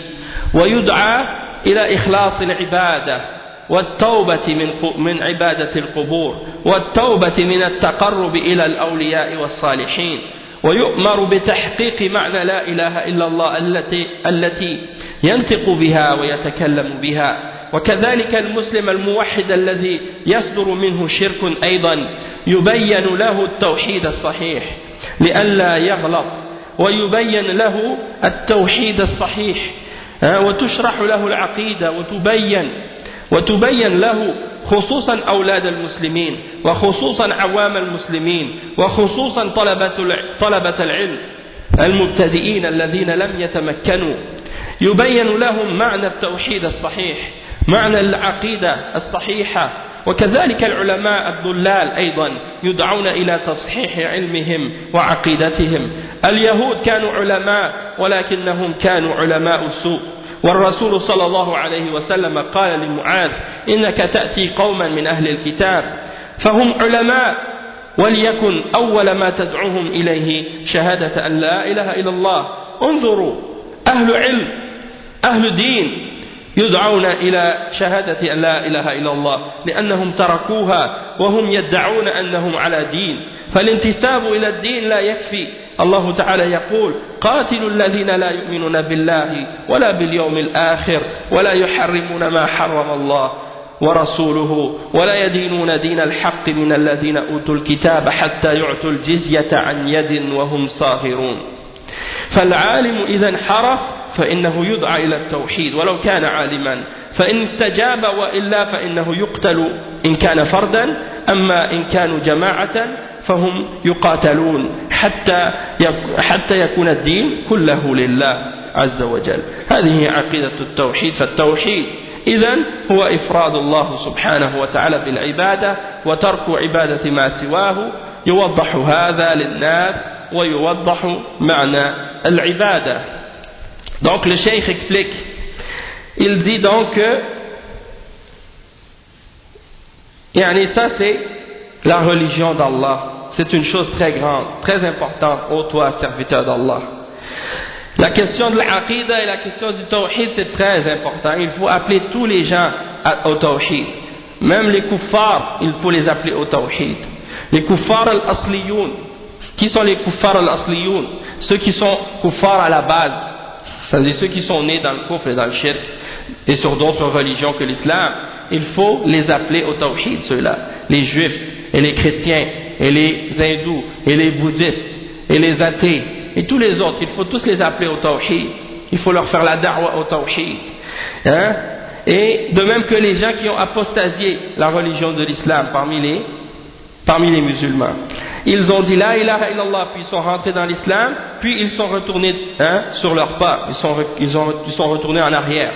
ويدعى إلى إخلاص العبادة والتوبة من عبادة القبور والتوبة من التقرب إلى الأولياء والصالحين، ويؤمر بتحقيق معنى لا إله إلا الله التي ينطق بها ويتكلم بها. وكذلك المسلم الموحد الذي يصدر منه شرك أيضا يبين له التوحيد الصحيح لئلا يغلط، ويبين له التوحيد الصحيح وتشرح له العقيدة وتبين له خصوصا أولاد المسلمين وخصوصا عوام المسلمين وخصوصا طلبة العلم المبتدئين الذين لم يتمكنوا، يبين لهم معنى التوحيد الصحيح، معنى العقيدة الصحيحة. وكذلك العلماء الضلال أيضا يدعون إلى تصحيح علمهم وعقيدتهم. اليهود كانوا علماء ولكنهم كانوا علماء سوء، والرسول صلى الله عليه وسلم قال لمعاذ: إنك تأتي قوما من أهل الكتاب فهم علماء، وليكن أول ما تدعوهم إليه شهادة أن لا إله إلا الله. انظروا، أهل علم أهل دين يدعون إلى شهادة أن لا إله إلا الله لأنهم تركوها وهم يدعون أنهم على دين، فالانتساب إلى الدين لا يكفي. الله تعالى يقول: قاتلوا الذين لا يؤمنون بالله ولا باليوم الآخر ولا يحرمون ما حرم الله ورسوله ولا يدينون دين الحق من الذين أوتوا الكتاب حتى يعطوا الجزية عن يد وهم صاغرون. فالعالم إذا انحرف فإنه يدعى إلى التوحيد ولو كان عالما، فإن استجاب وإلا فإنه يقتل إن كان فردا، أما إن كانوا جماعة فهم يقاتلون حتى يكون الدين كله لله عز وجل. هذه عقيدة التوحيد. فالتوحيد إذن هو إفراد الله سبحانه وتعالى بالعبادة وترك عبادة ما سواه. يوضح هذا للناس ويوضح معنى العبادة. Donc le cheikh explique, il dit donc que ça c'est la religion d'Allah, c'est une chose très grande, très importante, ô toi serviteur d'Allah. La question de l'aqida et la question du tawhid c'est très important, il faut appeler tous les gens au tawhid, même les kuffars il faut les appeler au tawhid. Les kuffars al-asliyoun, qui sont les kuffars al-asliyoun? Ceux qui sont kuffars à la base, c'est-à-dire ceux qui sont nés dans le kufr et dans le shirk et sur d'autres religions que l'islam, il faut les appeler au tawhid, ceux-là, les juifs et les chrétiens et les hindous et les bouddhistes et les athées et tous les autres, il faut tous les appeler au tawhid, il faut leur faire la da'wa au tawhid, et de même que les gens qui ont apostasié la religion de l'islam parmi les musulmans, ils ont dit la ilaha illallah, puis ils sont rentrés dans l'islam, puis ils sont retournés sur leurs pas, ils sont retournés en arrière,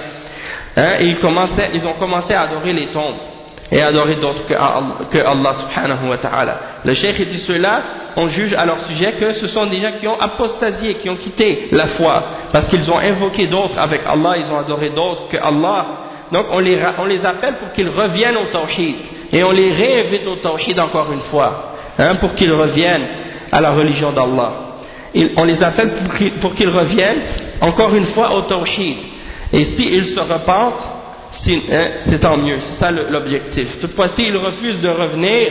et ils ont commencé à adorer les tombes. et adorer d'autres que Allah subhanahu wa ta'ala. Le cheikh dit ceux-là, on juge à leur sujet que ce sont des gens qui ont apostasié, qui ont quitté la foi, parce qu'ils ont invoqué d'autres avec Allah, ils ont adoré d'autres que Allah. Donc on les appelle pour qu'ils reviennent au tawhid, et on les réinvite au tawhid encore une fois, pour qu'ils reviennent à la religion d'Allah. On les appelle pour qu'ils reviennent encore une fois au tawhid, et s'ils se repentent, c'est tant mieux, c'est ça l'objectif. Toutefois, s'ils refusent de revenir,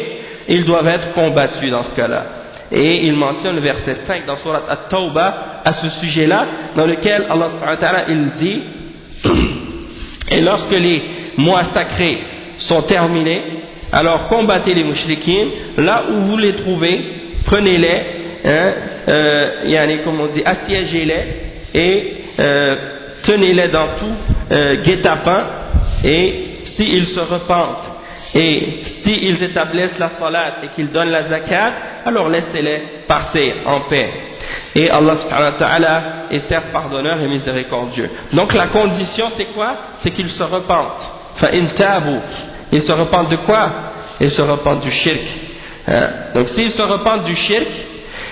ils doivent être combattus dans ce cas-là. Et il mentionne le verset 5 dans Surat At-Tawbah à ce sujet-là, dans lequel Allah subhanahu wa ta'ala il dit et lorsque les mois sacrés sont terminés, alors combattez les mouchriquines, là où vous les trouvez, prenez-les, comme on dit, assiégez-les et tenez-les dans tout guet-apens, et s'ils se repentent et s'ils établissent la salat et qu'ils donnent la zakat, alors laissez-les partir en paix. Et Allah subhanahu wa ta'ala est certes pardonneur et miséricordieux. Donc la condition c'est quoi? C'est qu'ils se repentent. فَإِن تَابُوا. Ils se repentent de quoi? Ils se repentent du shirk. Donc s'ils se repentent du shirk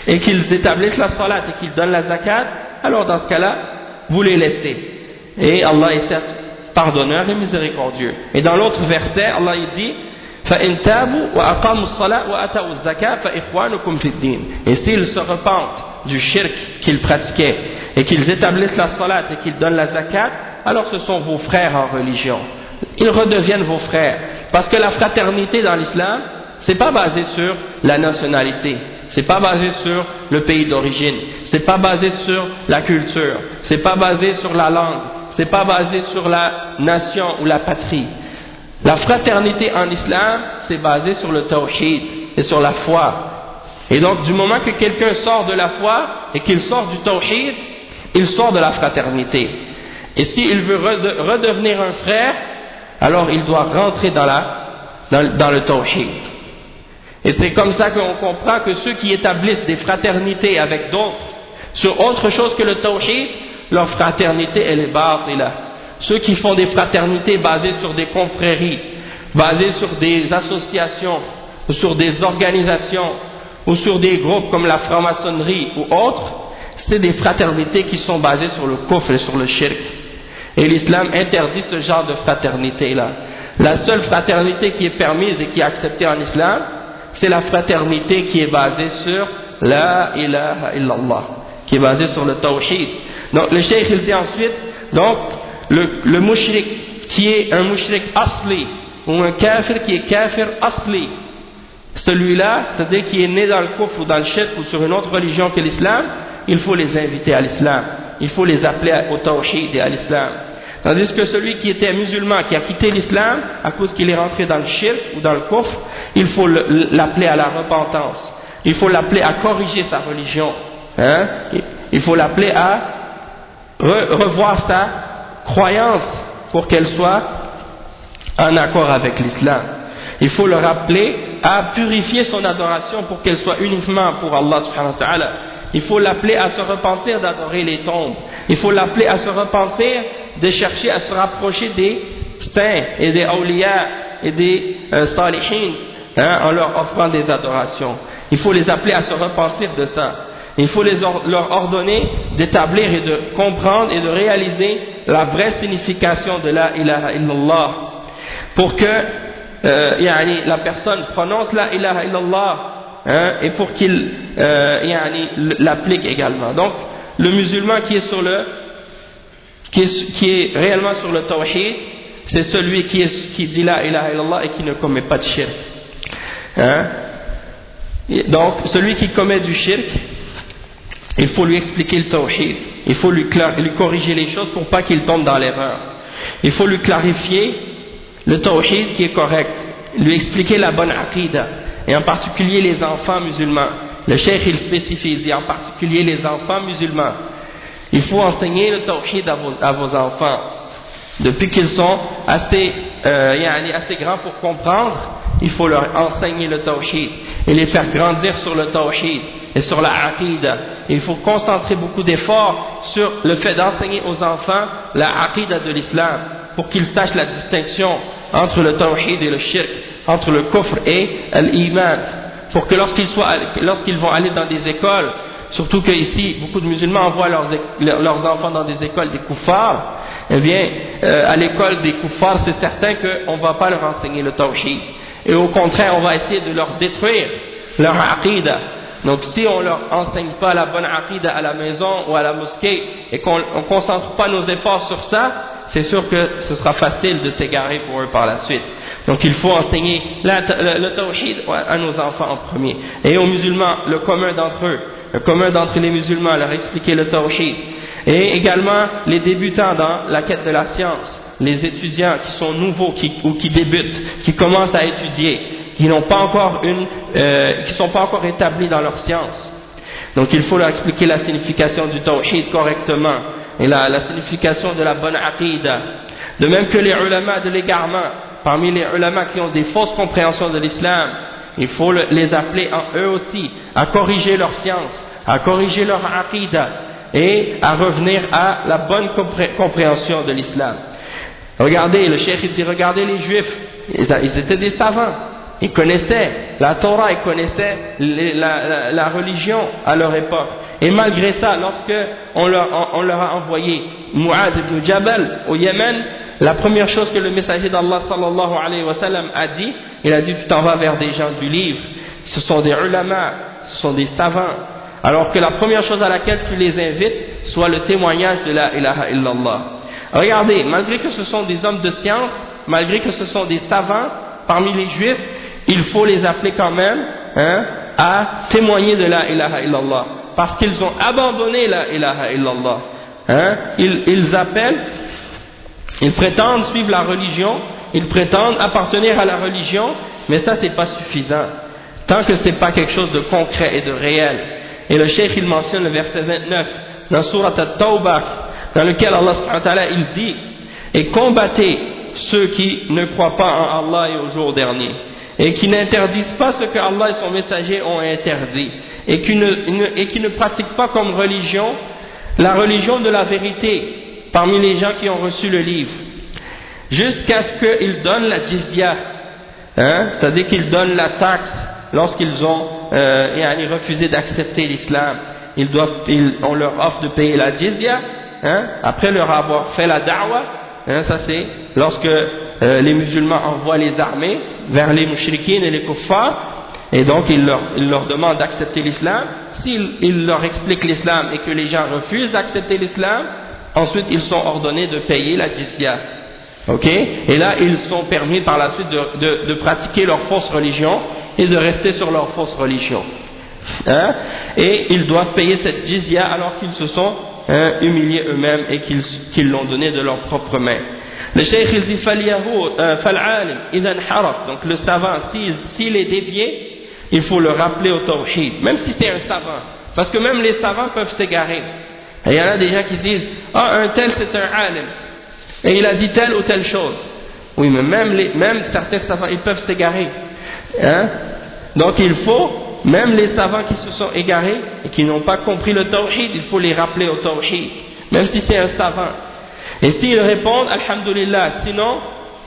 et qu'ils établissent la salat et qu'ils donnent la zakat, alors dans ce cas-là, vous les laissez. Et Allah est certes pardonneur et miséricordieux. Et dans l'autre verset, Allah il dit فَإِن تَابُوا وَأَقَامُوا الصَّلَاةَ وَأَتَوُا الزَّكَاةَ فَإِخْوَانُكُمْ فِي الدِّينِ. Et s'ils se repentent du shirk qu'ils pratiquaient et qu'ils établissent la salat et qu'ils donnent la zakat, alors ce sont vos frères en religion. Ils redeviennent vos frères. Parce que la fraternité dans l'islam, c'est pas basé sur la nationalité, c'est pas basé sur le pays d'origine, c'est pas basé sur la culture, c'est pas basé sur la langue, c'est pas basé sur la nation ou la patrie. La fraternité en islam, c'est basé sur le tawhid et sur la foi. Et donc, du moment que quelqu'un sort de la foi et qu'il sort du tawhid, il sort de la fraternité. Et s'il veut redevenir un frère, alors il doit rentrer dans le tawhid. Et c'est comme ça qu'on comprend que ceux qui établissent des fraternités avec d'autres sur autre chose que le tawhid, leur fraternité elle est batila. Ceux qui font des fraternités basées sur des confréries, basées sur des associations, ou sur des organisations, ou sur des groupes comme la franc-maçonnerie ou autres, c'est des fraternités qui sont basées sur le kufr et sur le shirk. Et l'islam interdit ce genre de fraternité-là. La seule fraternité qui est permise et qui est acceptée en islam, c'est la fraternité qui est basée sur la ilaha illallah, qui est basée sur le tawhid. Donc le cheikh il dit ensuite, donc le mushrik qui est un mushrik asli, ou un kafir qui est kafir asli, celui-là, c'est-à-dire qui est né dans le kufr ou dans le shirk ou sur une autre religion que l'islam, il faut les inviter à l'islam, il faut les appeler au tawhid et à l'islam. Tandis que celui qui était musulman, qui a quitté l'islam à cause qu'il est rentré dans le shirk ou dans le kufr, il faut l'appeler à la repentance, il faut l'appeler à corriger sa religion, il faut l'appeler à revoir sa croyance pour qu'elle soit en accord avec l'islam. Il faut le rappeler à purifier son adoration pour qu'elle soit uniquement pour Allah subhanahu wa ta'ala. Il faut l'appeler à se repentir d'adorer les tombes. Il faut l'appeler à se repentir de chercher à se rapprocher des saints et des awliya et des salihin, en leur offrant des adorations. Il faut les appeler à se repentir de ça. Il faut leur ordonner d'établir et de comprendre et de réaliser la vraie signification de la ilaha illallah, pour que la personne prononce la ilaha illallah, et pour qu'il l'applique également. Donc le musulman qui est réellement sur le tawhid, c'est celui qui dit la ilaha illallah et qui ne commet pas de shirk. Donc celui qui commet du shirk, il faut lui expliquer le tawhid, il faut lui corriger les choses pour pas qu'il tombe dans l'erreur. Il faut lui clarifier le tawhid qui est correct, lui expliquer la bonne aqida, et en particulier les enfants musulmans. Le cheikh il spécifie, il dit en particulier les enfants musulmans. Il faut enseigner le tawhid à vos enfants. Depuis qu'ils sont assez grands pour comprendre, il faut leur enseigner le tawhid et les faire grandir sur le tawhid et sur la aqida. Il faut concentrer beaucoup d'efforts sur le fait d'enseigner aux enfants la aqida de l'islam, pour qu'ils sachent la distinction entre le tawhid et le shirk, entre le kufr et l'iman, pour que lorsqu'ils vont aller dans des écoles, surtout que ici beaucoup de musulmans envoient leurs enfants dans des écoles des kuffars, eh bien à l'école des kuffars c'est certain qu'on ne va pas leur enseigner le tawhid, et au contraire on va essayer de leur détruire leur aqidah. Donc si on leur enseigne pas la bonne aqidah à la maison ou à la mosquée et qu'on ne concentre pas nos efforts sur ça, c'est sûr que ce sera facile de s'égarer pour eux par la suite. Donc il faut enseigner le tawhid à nos enfants en premier, et aux musulmans, le commun d'entre les musulmans, leur expliquer le tawhid, et également les débutants dans la quête de la science, les étudiants qui sont nouveaux ou qui débutent, qui commencent à étudier, qui n'ont pas encore qui sont pas encore établis dans leur science. Donc il faut leur expliquer la signification du tawhid correctement, et la signification de la bonne aqidah. De même que les ulama de l'égarement, parmi les ulama qui ont des fausses compréhensions de l'islam, il faut les appeler eux aussi à corriger leur science, à corriger leur aqidah, et à revenir à la bonne compréhension de l'islam. Regardez, le cheikh il dit, regardez les juifs, ils étaient des savants, ils connaissaient la Torah, ils connaissaient la religion à leur époque, et malgré ça, lorsque on leur a envoyé Mu'adh ibn Jabal au Yémen, la première chose que le messager d'Allah sallallahu alayhi wa sallam a dit, il a dit, tu t'en vas vers des gens du livre, ce sont des ulama, ce sont des savants, alors que la première chose à laquelle tu les invites soit le témoignage de la ilaha illallah. Regardez, malgré que ce sont des hommes de science, malgré que ce sont des savants parmi les juifs, il faut les appeler quand même à témoigner de la ilaha illallah, parce qu'ils ont abandonné la ilaha illallah. Ils appellent, ils prétendent suivre la religion, ils prétendent appartenir à la religion, mais ça c'est pas suffisant, tant que c'est pas quelque chose de concret et de réel. Et le cheikh il mentionne le verset 29 dans Surat At-Tawbah, dans lequel Allah subhanahu wa ta'ala il dit, et combattez ceux qui ne croient pas en Allah et au jour dernier, et qui n'interdisent pas ce que Allah et son messager ont interdit, et qui ne pratiquent pas comme religion la religion de la vérité parmi les gens qui ont reçu le livre, jusqu'à ce qu'ils donnent la jizya, c'est-à-dire qu'ils donnent la taxe lorsqu'ils ont refusé d'accepter l'islam. On leur offre de payer la jizya, après leur avoir fait la da'wa, ça c'est lorsque les musulmans envoient les armées vers les mushrikines et les kuffars, et donc ils leur demandent d'accepter l'islam. S'ils leur expliquent l'islam et que les gens refusent d'accepter l'islam, ensuite ils sont ordonnés de payer la jizya. Et là ils sont permis par la suite de pratiquer leur fausse religion et de rester sur leur fausse religion. Et ils doivent payer cette jizya alors qu'ils se sont humiliés eux-mêmes et qu'ils l'ont donné de leurs propres mains. Le cheikh il dit fal'alim idhan haraf, donc le savant s'il est dévié, il faut le rappeler au tawhid, même si c'est un savant, parce que même les savants peuvent s'égarer. Et il y en a des gens qui disent un tel c'est un alim et il a dit telle ou telle chose. Oui, mais même certains savants ils peuvent s'égarer. Donc il faut, même les savants qui se sont égarés et qui n'ont pas compris le tawhid, il faut les rappeler au tawhid, même si c'est un savant. Et s'ils répondent alhamdulillah, sinon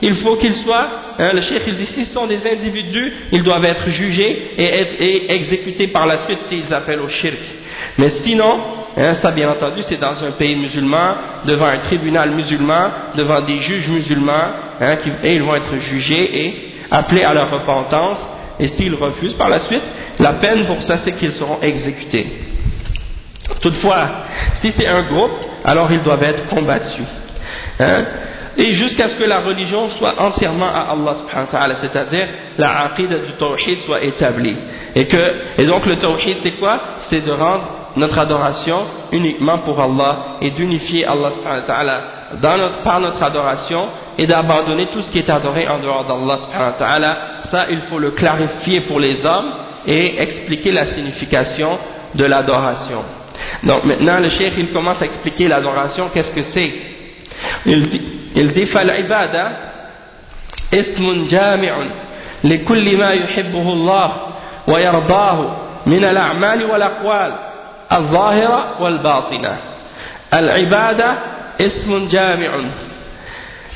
il faut qu'ils soient, le cheikh il dit, s'ils sont des individus, ils doivent être jugés et exécutés par la suite s'ils appellent au shirk. Mais sinon, ça bien entendu c'est dans un pays musulman, devant un tribunal musulman, devant des juges musulmans, et ils vont être jugés et appelés à leur repentance, et s'ils refusent par la suite, la peine pour ça c'est qu'ils seront exécutés. Toutefois, si c'est un groupe, alors ils doivent être combattus. Et jusqu'à ce que la religion soit entièrement à Allah subhanahu wa ta'ala, c'est-à-dire la aqidah du tawhid soit établie. Et donc le tawhid c'est quoi? C'est de rendre notre adoration uniquement pour Allah et d'unifier Allah subhanahu wa ta'ala par notre adoration et d'abandonner tout ce qui est adoré en dehors d'Allah subhanahu wa ta'ala. Ça il faut le clarifier pour les hommes et expliquer la signification de l'adoration. Donc maintenant le cheikh il commence à expliquer l'adoration, qu'est-ce que c'est? Il dit فالعبادة اسم جامع لكل ما يحبه الله ويرضاه من الأعمال والأقوال الظاهرة والباطنة. العبادة اسم جامع.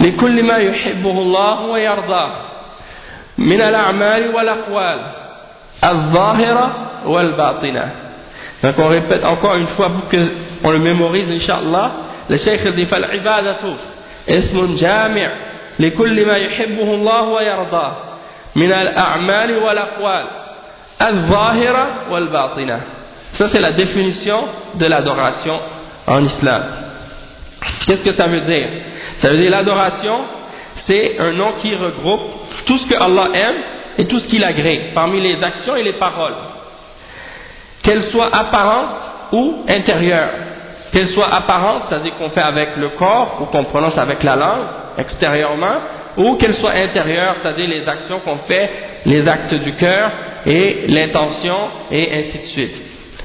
لكل ما يحبه الله ويرضاه من الأعمال والأقوال الظاهرة والباطنة. Donc on répète encore une fois pour qu'on le mémorise Inch'Allah. Le Cheikh dit فالعبادة اسم جامع لكل ما يحبه الله ويرضاه من الأعمال والأقوال الظاهرة والباطنة. Ça c'est la définition de l'adoration en islam. Qu'est-ce que ça veut dire? Ça veut dire l'adoration, c'est un nom qui regroupe tout ce que Allah aime et tout ce qu'il agrée parmi les actions et les paroles, qu'elles soient apparentes ou intérieures. Qu'elles soient apparentes, c'est-à-dire qu'on fait avec le corps ou qu'on prononce avec la langue extérieurement, ou qu'elles soient intérieures, c'est-à-dire les actions qu'on fait, les actes du cœur et l'intention et ainsi de suite.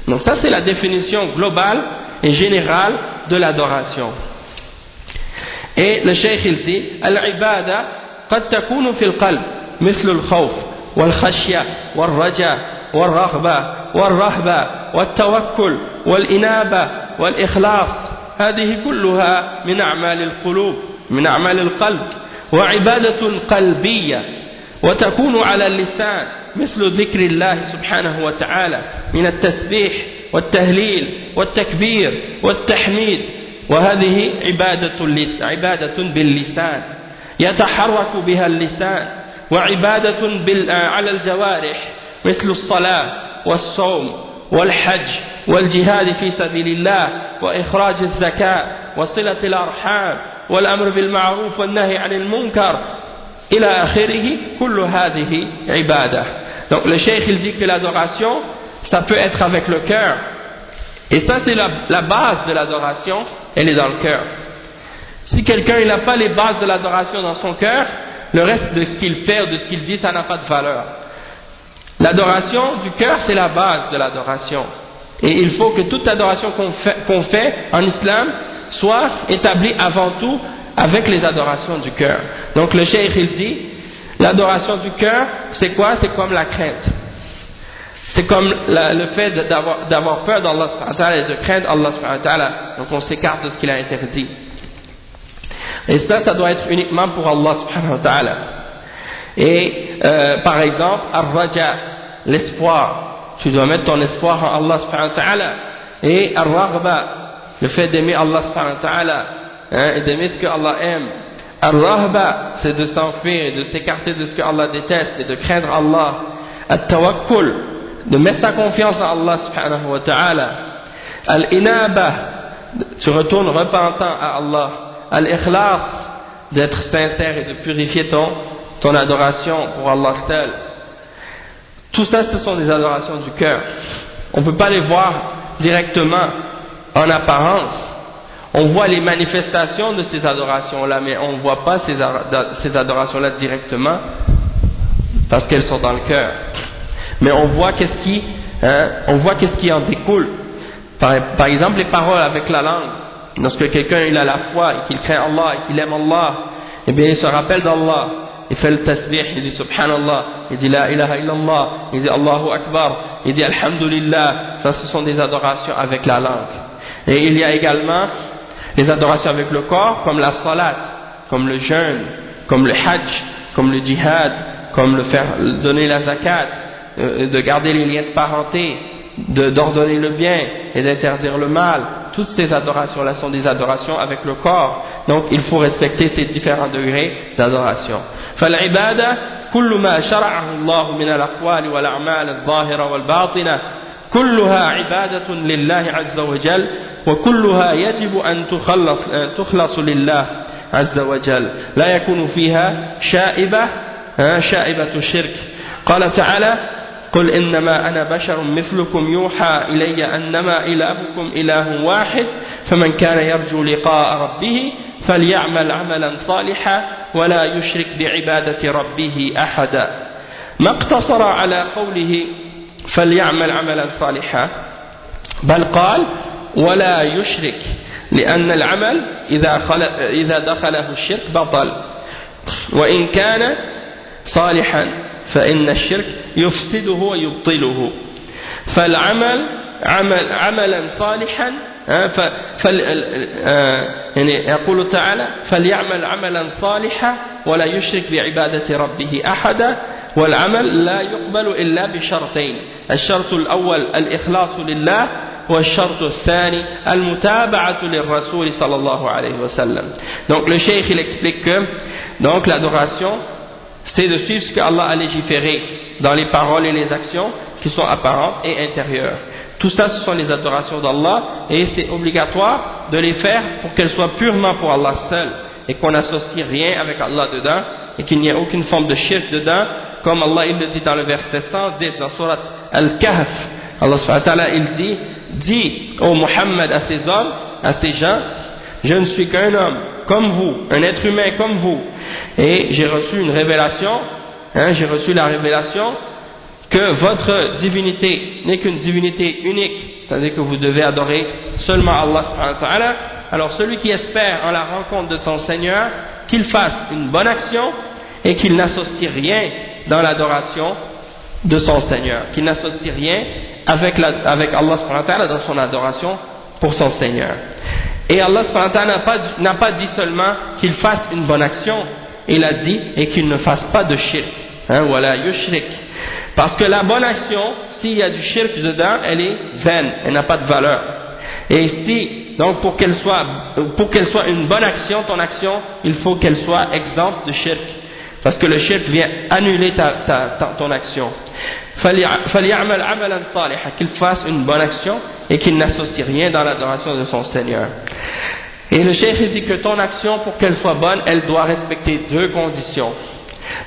Donc ça c'est la définition globale et générale de l'adoration. Et le cheikh il dit al-ibada قد تكون في القلب مثل الخوف والخشية والرجاء والرغبة والرهبة والتوكل والإنابة والإخلاص. هذه كلها من أعمال القلوب، من أعمال القلب، وعبادة قلبية وتكون على اللسان مثل ذكر الله سبحانه وتعالى من التسبيح والتهليل والتكبير والتحميد. وهذه عبادة باللسان يتحرك بها اللسان، وعبادة على الجوارح مثل الصلاة والصوم والحج والجهاد في سبيل الله وإخراج الزكاة وصلة الأرحام والأمر بالمعروف والنهي عن المنكر إلى آخره. كل هذه عبادة. Donc le cheikh il dit que l'adoration ça peut être avec le cœur, et ça c'est la base de l'adoration, elle est dans le cœur. Si quelqu'un n'a pas les bases de l'adoration dans son cœur, le reste de ce qu'il fait ou de ce qu'il dit, ça n'a pas de valeur. L'adoration du cœur, c'est la base de l'adoration. Et il faut que toute adoration qu'on fait en islam soit établie avant tout avec les adorations du cœur. Donc le cheikh il dit, l'adoration du cœur, c'est quoi? C'est comme la crainte. C'est comme le fait d'avoir peur d'Allah subhanahu wa ta'ala et de craindre Allah subhanahu wa ta'ala. Donc on s'écarte de ce qu'il a interdit. Et ça doit être uniquement pour Allah subhanahu wa ta'ala. Et par exemple, ar-raja, l'espoir. Tu dois mettre ton espoir en Allah subhanahu wa ta'ala. Et ar-raghba, le fait d'aimer Allah subhanahu wa ta'ala, et d'aimer ce que Allah aime. Ar-rahba, c'est de s'enfuir et de s'écarter de ce que Allah déteste et de craindre Allah. At-tawakkul, de mettre ta confiance en Allah subhanahu wa ta'ala. Al-inaba, tu retournes repentant à Allah. Al-ikhlas, d'être sincère et de purifier ton adoration pour Allah seul. Tout ça, ce sont des adorations du cœur. On ne peut pas les voir directement en apparence. On voit les manifestations de ces adorations-là, mais on ne voit pas ces adorations-là directement parce qu'elles sont dans le cœur. Mais on voit qu'est-ce qui en découle. Par exemple, les paroles avec la langue. Lorsque quelqu'un il a la foi et qu'il craint Allah et qu'il aime Allah, eh bien il se rappelle d'Allah, il fait le tasbih, il dit subhanallah, il dit la ilaha illallah, il dit Allahu akbar, il dit alhamdulillah. Ça, ce sont des adorations avec la langue. Et il y a également les adorations avec le corps, comme la salat, comme le jeûne, comme le hajj, comme le djihad, comme donner la zakat, de garder les liens de parenté, d'ordonner le bien et d'interdire le mal. Toutes ces adorations-là sont des adorations avec le corps. Donc il faut respecter ces différents degrés d'adoration. فالعبادة كل ما شرعه الله من الأقوال والأعمال الظاهرة والباطنة كلها عبادة لله عز وجل وكلها يجب أن تخلص لله عز وجل لا يكون فيها شائبة الشرك. قال تعالى قل إنما أنا بشر مثلكم يوحى إلي أنما إلهكم إله واحد فمن كان يرجو لقاء ربه فليعمل عملا صالحا ولا يشرك بعبادة ربه أحدا. ما اقتصر على قوله فليعمل عملا صالحا بل قال ولا يشرك، لأن العمل إذا دخله الشرك بطل وإن كان صالحا فإن الشرك يفسده ويبطله. فالعمل عملا صالحا يقول تعالى فليعمل عملا صالحا ولا يشرك بعبادة ربه أحدا والعمل لا يقبل إلا بشرطين الشرط الأول الإخلاص لله والشرط الثاني المتابعة للرسول صلى الله عليه وسلم. Donc le cheikh il explique que donc l'adoration c'est de suivre ce que Allah a légiféré dans les paroles et les actions qui sont apparentes et intérieures. Tout ça, ce sont les adorations d'Allah et c'est obligatoire de les faire pour qu'elles soient purement pour Allah seul et qu'on n'associe rien avec Allah dedans et qu'il n'y ait aucune forme de shirk dedans, comme Allah il le dit dans le verset 110 dans Surat Al-Kahf. Allah subhanahu wa ta'ala il dit ô Muhammad à ces hommes, à ces gens, je ne suis qu'un homme comme vous, un être humain comme vous, et j'ai reçu une révélation, j'ai reçu la révélation que votre divinité n'est qu'une divinité unique, c'est-à-dire que vous devez adorer seulement Allah subhanahu wa ta'ala. Alors celui qui espère en la rencontre de son Seigneur, qu'il fasse une bonne action et qu'il n'associe rien dans l'adoration de son Seigneur, qu'il n'associe rien avec Allah subhanahu wa ta'ala dans son adoration pour son Seigneur. Et Allah subhanahu wa ta'ala n'a pas dit seulement qu'il fasse une bonne action, il a dit et qu'il ne fasse pas de shirk, wala yushrik. Parce que la bonne action, s'il y a du shirk dedans, elle est vaine, elle n'a pas de valeur. Et si, donc pour qu'elle soit une bonne action, ton action, il faut qu'elle soit exempte de shirk. Parce que le shirk vient annuler ton action. فَلْيَعْمَلْ عَمَلًا صَالِحًا, qu'il fasse une bonne action et qu'il n'associe rien dans l'adoration de son Seigneur. Et le cheikh dit que ton action, pour qu'elle soit bonne, elle doit respecter deux conditions.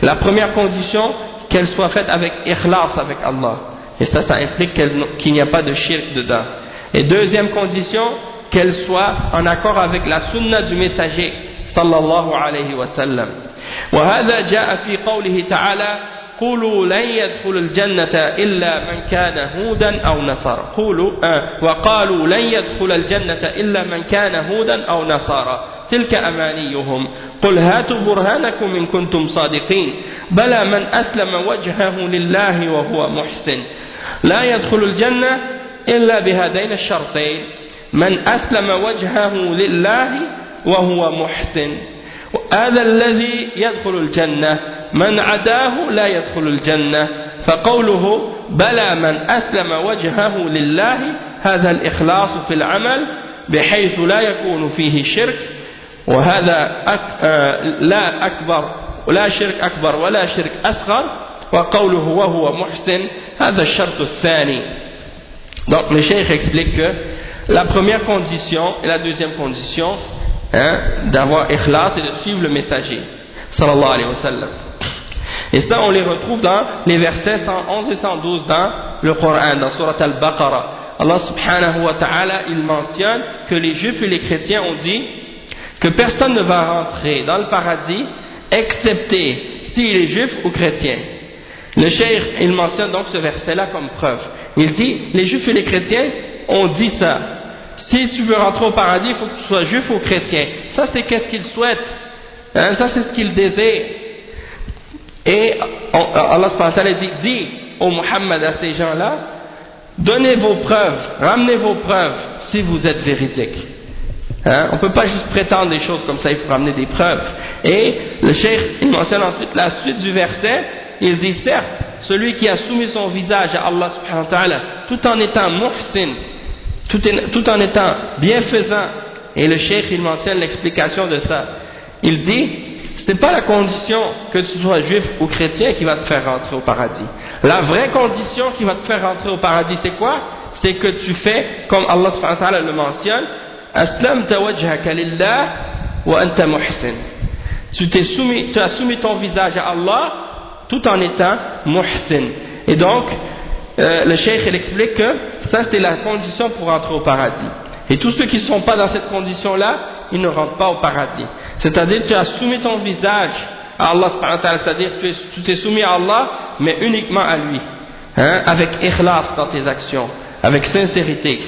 La première condition, qu'elle soit faite avec ikhlas, avec Allah. Et ça implique qu'il n'y a pas de shirk dedans. Et deuxième condition, qu'elle soit en accord avec la sunna du messager sallallahu alayhi wa sallam. وهذا جاء في قوله تعالى قولوا لن يدخل الجنة إلا من كان هودا أو نصارى وقالوا لن يدخل الجنة إلا من كان هودا أو نصارى تلك أمانيهم قل هاتوا برهانكم إن كنتم صادقين بلى من أسلم وجهه لله وهو محسن لا يدخل الجنة إلا بهذين الشرطين من أسلم وجهه لله وهو محسن هذا الذي يدخل الجنة من عداه لا يدخل الجنة فقوله بلى من أسلم وجهه لله هذا الإخلاص في العمل بحيث لا يكون فيه شرك وهذا لا أكبر ولا شرك أكبر ولا شرك أصغر وقوله وهو محسن هذا الشرط الثاني. Donc le cheikh explique que la première condition et la deuxième condition d'avoir ikhlas et de suivre le messager sallallahu alayhi wa sallam. Et ça on les retrouve dans les versets 111 et 112 dans le Coran, dans Surat Al-Baqarah. Allah subhanahu wa ta'ala il mentionne que les juifs et les chrétiens ont dit que personne ne va rentrer dans le paradis excepté s'il est juif ou chrétien. Le cheikh il mentionne donc ce verset là comme preuve. Il dit les juifs et les chrétiens ont dit ça. Si tu veux rentrer au paradis, il faut que tu sois juif ou chrétien. Ça c'est qu'est-ce qu'ils souhaitent, ça c'est ce qu'ils désirent. Et Allah subhanahu wa ta'ala dit au Muhammad à ces gens-là, donnez vos preuves, ramenez vos preuves si vous êtes véridiques. On ne peut pas juste prétendre des choses comme ça, il faut ramener des preuves. Et le cheikh il mentionne ensuite la suite du verset, il dit certes, celui qui a soumis son visage à Allah subhanahu wa ta'ala tout en étant muhsin, tout en étant bienfaisant, et le cheikh il mentionne l'explication de ça. Il dit, ce n'est pas la condition que tu sois juif ou chrétien qui va te faire rentrer au paradis. La vraie condition qui va te faire rentrer au paradis, c'est quoi? C'est que tu fais, comme Allah subhanahu wa ta'ala le mentionne, aslamta wajhaka lillah wa anta muhsin. Tu as soumis ton visage à Allah tout en étant muhsin. Et donc, le cheikh il explique que ça c'est la condition pour entrer au paradis. Et tous ceux qui ne sont pas dans cette condition-là, ils ne rentrent pas au paradis. C'est-à-dire tu as soumis ton visage à Allah subhanahu wa ta'ala, c'est-à-dire tu t'es soumis à Allah, mais uniquement à lui, avec ikhlas dans tes actions, avec sincérité.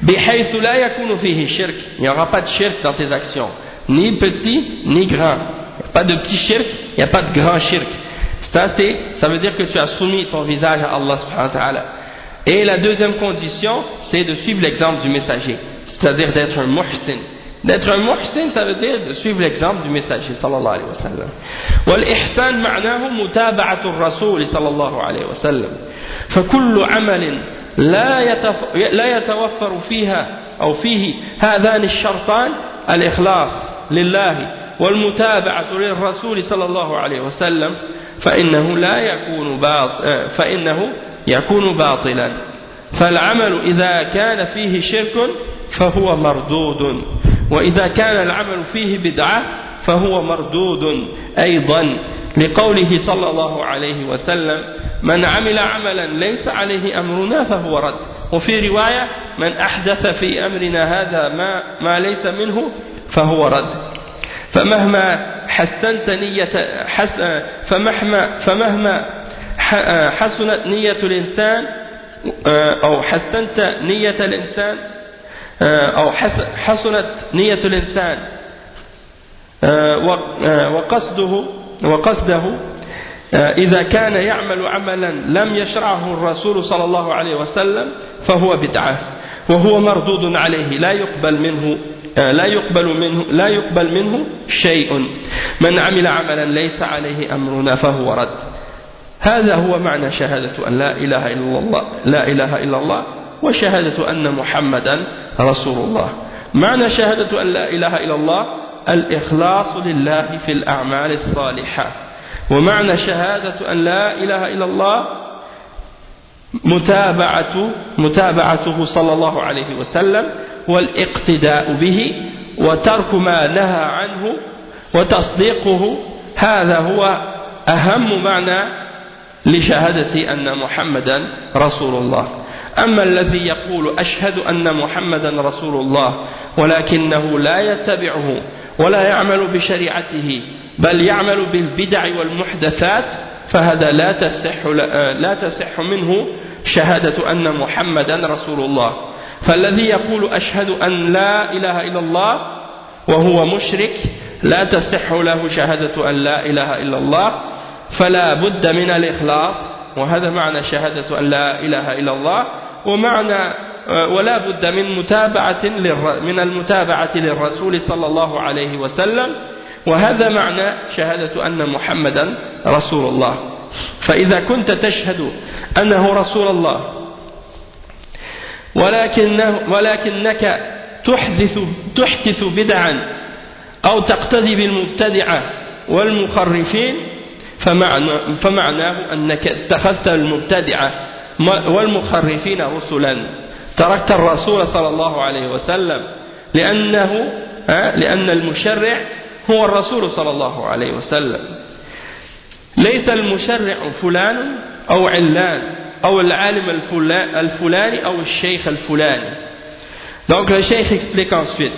بحيث لا يكون فيه شرك, il n'y aura pas de shirk dans tes actions, ni petit ni grand. Il n'y a pas de petit shirk, il n'y a pas de grand shirk. Ça veut dire que tu as soumis ton visage à Allah subhanahu wa ta'ala. Et la deuxième condition, c'est de suivre l'exemple du messager, c'est-à-dire d'être un muhsin. D'être un muhsin, ça veut dire de suivre l'exemple du messager sallallahu alayhi wa sallam. والإحسان معناه متابعة الرسول صلى الله عليه وسلم. فكل عمل لا يتوفر فيها أو فيه هذان الشرطان الإخلاص لله والمتابعة للرسول صلى الله عليه وسلم فإنه يكون باطلا. فالعمل إذا كان فيه شرك فهو مردود، وإذا كان العمل فيه بدعة فهو مردود أيضا، لقوله صلى الله عليه وسلم: من عمل عملا ليس عليه أمرنا فهو رد. وفي رواية: من أحدث في أمرنا هذا ما ليس منه فهو رد. فمهما حسنت حسنت نية الإنسان أو حسنت نية الإنسان أو حسنت نية الإنسان وقصده إذا كان يعمل عملا لم يشرعه الرسول صلى الله عليه وسلم فهو بدعة وهو مردود عليه لا يقبل منه شيء. من عمل عملا ليس عليه أمرنا فهو رد. هذا هو معنى شهادة أن لا إله إلا الله وشهادة أن محمدا رسول الله. معنى شهادة أن لا إله إلا الله الإخلاص لله في الأعمال الصالحة. ومعنى شهادة أن لا إله إلا الله متابعته صلى الله عليه وسلم والاقتداء به وترك ما نهى عنه وتصديقه. هذا هو أهم معنى لشهادة أن محمدا رسول الله. أما الذي يقول أشهد أن محمدا رسول الله ولكنه لا يتبعه ولا يعمل بشريعته بل يعمل بالبدع والمحدثات فهذا لا تصح منه شهادة أن محمدا رسول الله. فالذي يقول أشهد أن لا إله إلا الله وهو مشرك لا تصح له شهادة أن لا إله إلا الله، فلا بد من الإخلاص، وهذا معنى شهادة أن لا إله إلا الله. ولا بد من المتابعة للرسول صلى الله عليه وسلم، وهذا معنى شهادة أن محمدا رسول الله. فإذا كنت تشهد أنه رسول الله ولكنك تحدث بدعا أو تقتدي بالمبتدعة والمخرفين فمعناه أنك اتخذت المبتدعة والمخرفين رسلا، تركت الرسول صلى الله عليه وسلم، لأن المشرع هو الرسول صلى الله عليه وسلم. ليس المشرع فلان أو علان أو العالم الفلاني أو الشيخ الفلاني. Donc le cheikh explique ensuite,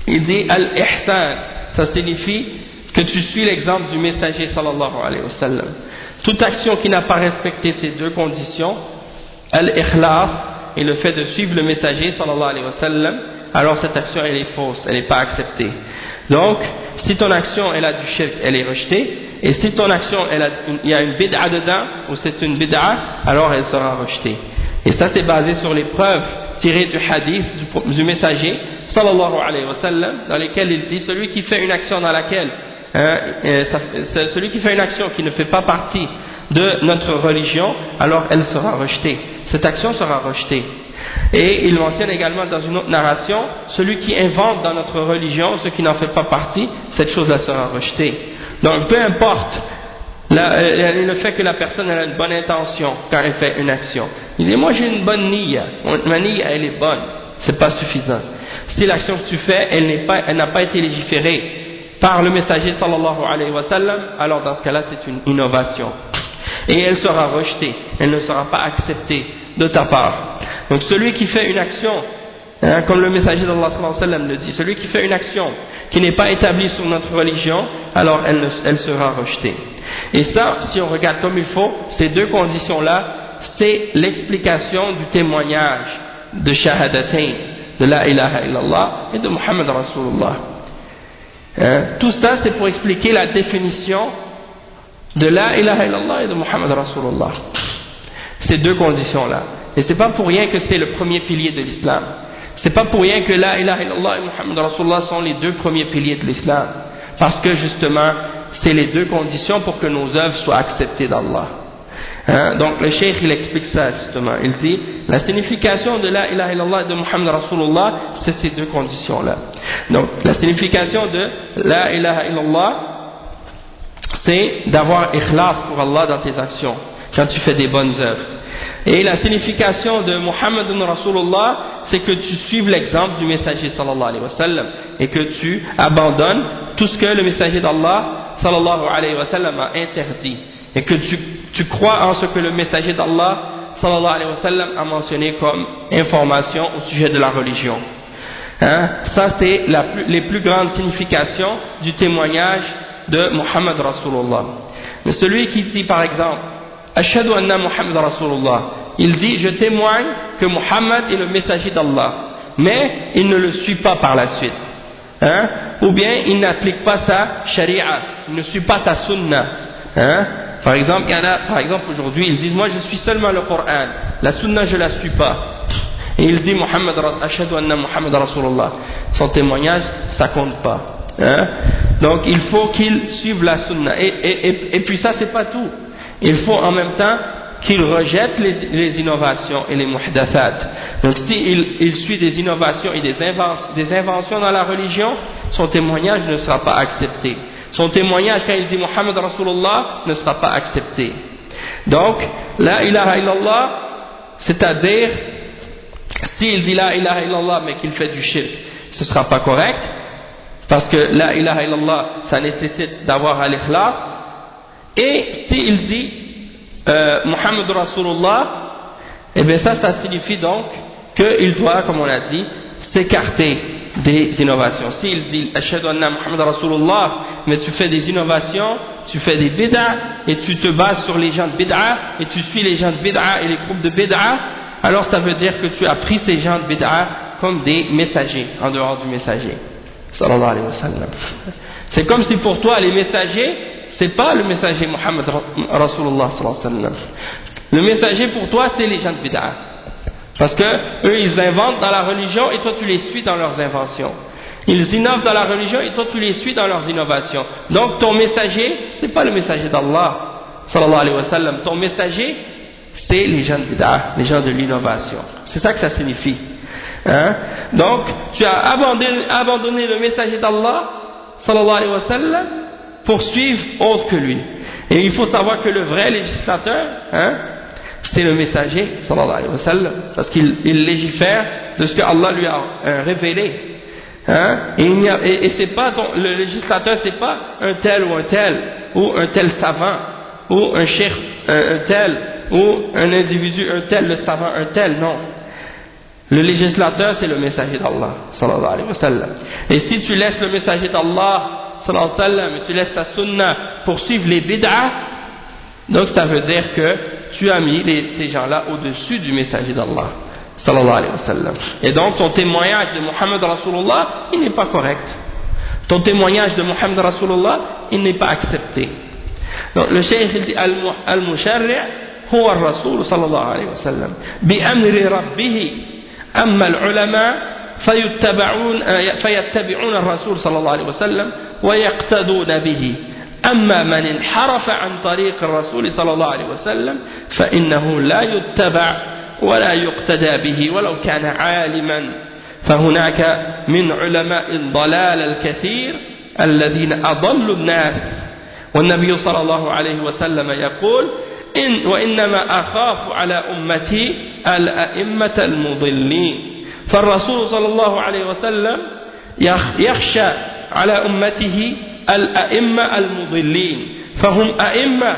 il dit al-ihsan, ça signifie que tu suis l'exemple du messager sallallahu alayhi wa sallam. Toute action qui n'a pas respecté ces deux conditions, al-ikhlas et le fait de suivre le messager sallallahu alayhi wa sallam, alors cette action elle est fausse, elle n'est pas acceptée. Donc si ton action elle a du shirk, elle est rejetée, et si ton action il y a une bid'a dedans ou c'est une bid'a, alors elle sera rejetée. Et ça c'est basé sur les preuves tirées du hadith du messager sallallahu alayhi wa sallam, dans lesquelles il dit celui qui fait une action dans laquelle celui qui fait une action qui ne fait pas partie de notre religion, alors elle sera rejetée, cette action sera rejetée. Et il mentionne également dans une autre narration, celui qui invente dans notre religion ce qui n'en fait pas partie, cette chose-là sera rejetée. Donc peu importe le fait que la personne a une bonne intention quand elle fait une action. Il dit moi j'ai une bonne niya, ma niya elle est bonne, c'est pas suffisant. Si l'action que tu fais elle n'a pas été légiférée par le messager sallallahu alayhi wa sallam, alors dans ce cas-là c'est une innovation et elle sera rejetée, elle ne sera pas acceptée de ta part. Donc celui qui fait une action, comme le messager d'Allah sallallahu alayhi wa sallam le dit, celui qui fait une action qui n'est pas établie sur notre religion, alors elle sera rejetée. Et ça, si on regarde comme il faut, ces deux conditions-là, c'est l'explication du témoignage de Shahadatain, de la ilaha illallah et de Muhammad Rasulullah. Tout ça c'est pour expliquer la définition de la ilaha illallah et de Muhammad Rasulullah. ces deux conditions-là. Et c'est pas pour rien que c'est le premier pilier de l'islam. C'est pas pour rien que la ilaha illallah et Muhammad Rasulullah sont les deux premiers piliers de l'islam. Parce que justement, c'est les deux conditions pour que nos œuvres soient acceptées d'Allah. Donc le cheikh il explique ça justement. Il dit la signification de la ilaha illallah et de Muhammad Rasulullah, c'est ces deux conditions-là. Donc la signification de la ilaha illallah, c'est d'avoir ikhlas pour Allah dans tes actions, quand tu fais des bonnes œuvres. Et la signification de Muhammad Rasulullah, c'est que tu suives l'exemple du messager sallallahu alayhi wa sallam et que tu abandonnes tout ce que le messager d'Allah sallallahu alayhi wa sallam a interdit et que tu crois en ce que le messager d'Allah sallallahu alayhi wa sallam a mentionné comme information au sujet de la religion. Ça c'est les plus grandes significations du témoignage de Muhammad Rasulullah. Mais celui qui dit par exemple Ashhadu anna Muhammad Rasulullah, il dit je témoigne que Muhammad est le messager d'Allah, mais il ne le suit pas par la suite, ou bien il n'applique pas sa sharia, il ne suit pas sa sunna. Par exemple, il y en a, par exemple aujourd'hui ils disent moi je suis seulement le Coran, la sunna je la suis pas, et il dit Ashhadu anna Muhammad Rasulullah, son témoignage ça compte pas. Donc il faut qu'il suive la sunna, et puis ça c'est pas tout. Il faut en même temps qu'il rejette les innovations et les muhdathat. Donc s'il suit des innovations et des inventions dans la religion, son témoignage ne sera pas accepté. Son témoignage quand il dit Muhammad Rasulullah ne sera pas accepté. Donc la ilaha illallah, c'est-à-dire s'il dit la ilaha illallah mais qu'il fait du shirk, ce ne sera pas correct, parce que la ilaha illallah ça nécessite d'avoir al-ikhlas. Et s'il dit Muhammad Rasulullah, eh bien ça signifie donc qu'il doit, comme on a dit, s'écarter des innovations. S'il dit Ashhadu anna Muhammad Rasulullah, mais tu fais des innovations, tu fais des bid'a, et tu te bases sur les gens de bid'a, et tu suis les gens de bid'a et les groupes de bid'a, alors ça veut dire que tu as pris ces gens de bid'a comme des messagers, en dehors du messager. Sallallahu alayhi wa sallam. C'est comme si pour toi les messagers, c'est pas le messager Muhammad Rasulullah sallallahu alayhi wa sallam. Le messager pour toi c'est les gens de bid'a. Parce que eux ils inventent dans la religion et toi tu les suis dans leurs inventions. Ils innovent dans la religion et toi tu les suis dans leurs innovations. Donc ton messager c'est pas le messager d'Allah sallallahu alayhi wa sallam. Ton messager c'est les gens de bid'a, les gens de l'innovation. C'est ça que ça signifie. Donc tu as abandonné le messager d'Allah sallallahu alayhi wa sallam pour suivre autre que lui. Et il faut savoir que le vrai législateur, c'est le messager sallallahu alayhi wa sallam, parce qu'il légifère de ce que Allah lui a révélé. Et c'est pas le législateur, c'est pas un tel ou un tel savant, ou un cheikh un tel, ou un individu un tel, le savant un tel, non. Le législateur c'est le messager d'Allah sallallahu alayhi wa sallam. Et si tu laisses le messager d'Allah sallallahu alayhi wa sallam et tu laisses ta sunna pour suivre les bid'ah, donc ça veut dire que tu as mis ces gens-là au-dessus du messager d'Allah sallallahu alayhi wa sallam. Et donc ton témoignage de Muhammad Rasulullah il n'est pas correct. Ton témoignage de Muhammad Rasulullah il n'est pas accepté. Donc le cheikh dit al-musharri' huwa ar-rasul sallallahu alayhi wa sallam bi amri rabbih. أما العلماء فيتبعون الرسول صلى الله عليه وسلم ويقتدون به. أما من انحرف عن طريق الرسول صلى الله عليه وسلم فإنه لا يتبع ولا يقتدى به ولو كان عالما. فهناك من علماء الضلال الكثير الذين أضلوا الناس. والنبي صلى الله عليه وسلم يقول وإنما أخاف على أمتي الأئمة المضلين. فالرسول صلى الله عليه وسلم يخشى على أمته الأئمة المضلين. فهم أئمة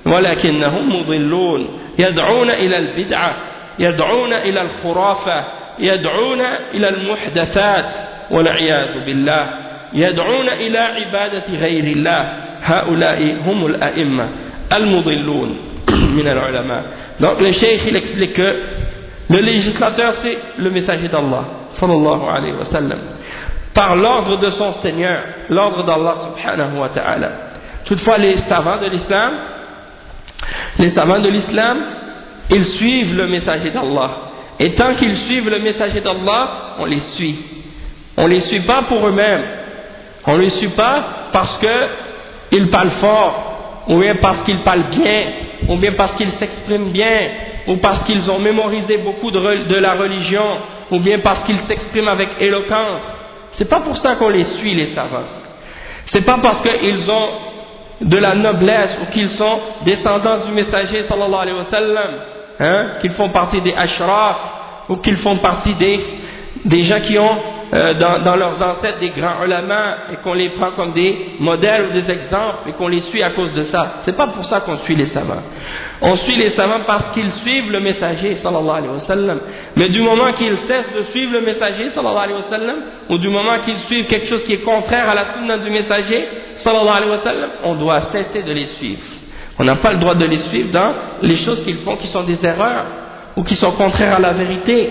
ولكنهم مضلون، يدعون إلى البدعة، يدعون إلى الخرافة، يدعون إلى المحدثات والعياذ بالله، يدعون إلى عبادة غير الله. هؤلاء هم الأئمة المضلون من العلماء. Donc le cheikh il explique que le législateur c'est le messager d'Allah sallallahu alayhi wa sallam par l'ordre de son Seigneur, l'ordre d'Allah subhanahu wa ta'ala. Toutefois les savants de l'islam Les savants de l'islam, ils suivent le messager d'Allah. Et tant qu'ils suivent le messager d'Allah, on les suit. On les suit pas pour eux-mêmes. On les suit pas parce qu'ils parlent fort, ou bien parce qu'ils parlent bien, ou bien parce qu'ils s'expriment bien, ou parce qu'ils ont mémorisé beaucoup de la religion, ou bien parce qu'ils s'expriment avec éloquence. C'est pas pour ça qu'on les suit, les savants. C'est pas parce qu'ils ont de la noblesse ou qu'ils sont descendants du messager sallallahu alayhi wa sallam, qu'ils font partie des ashraf, ou qu'ils font partie des gens qui ont dans leurs ancêtres des grands ulama et qu'on les prend comme des modèles ou des exemples et qu'on les suit à cause de ça. C'est pas pour ça qu'on suit les savants. On suit les savants parce qu'ils suivent le messager sallallahu alayhi wa sallam. Mais du moment qu'ils cessent de suivre le messager sallallahu alayhi wa sallam, ou du moment qu'ils suivent quelque chose qui est contraire à la sunna du messager sallallahu alayhi wa sallam, on doit cesser de les suivre. On n'a pas le droit de les suivre dans les choses qu'ils font qui sont des erreurs ou qui sont contraires à la vérité.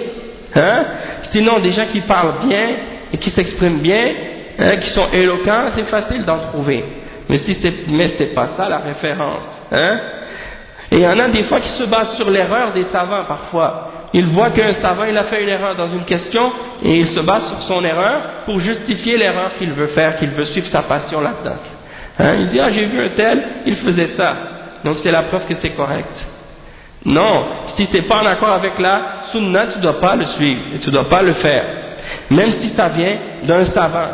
Sinon, des gens qui parlent bien et qui s'expriment bien, qui sont éloquents, c'est facile d'en trouver. Mais c'est pas ça la référence. Et il y en a des fois qui se basent sur l'erreur des savants parfois. Ils voient qu'un savant il a fait une erreur dans une question et il se base sur son erreur pour justifier l'erreur qu'il veut faire, qu'il veut suivre sa passion là-dedans. Il dit j'ai vu un tel, il faisait ça, donc c'est la preuve que c'est correct. Non, si c'est pas en accord avec la sunna, tu dois pas le suivre et tu dois pas le faire, même si ça vient d'un savant,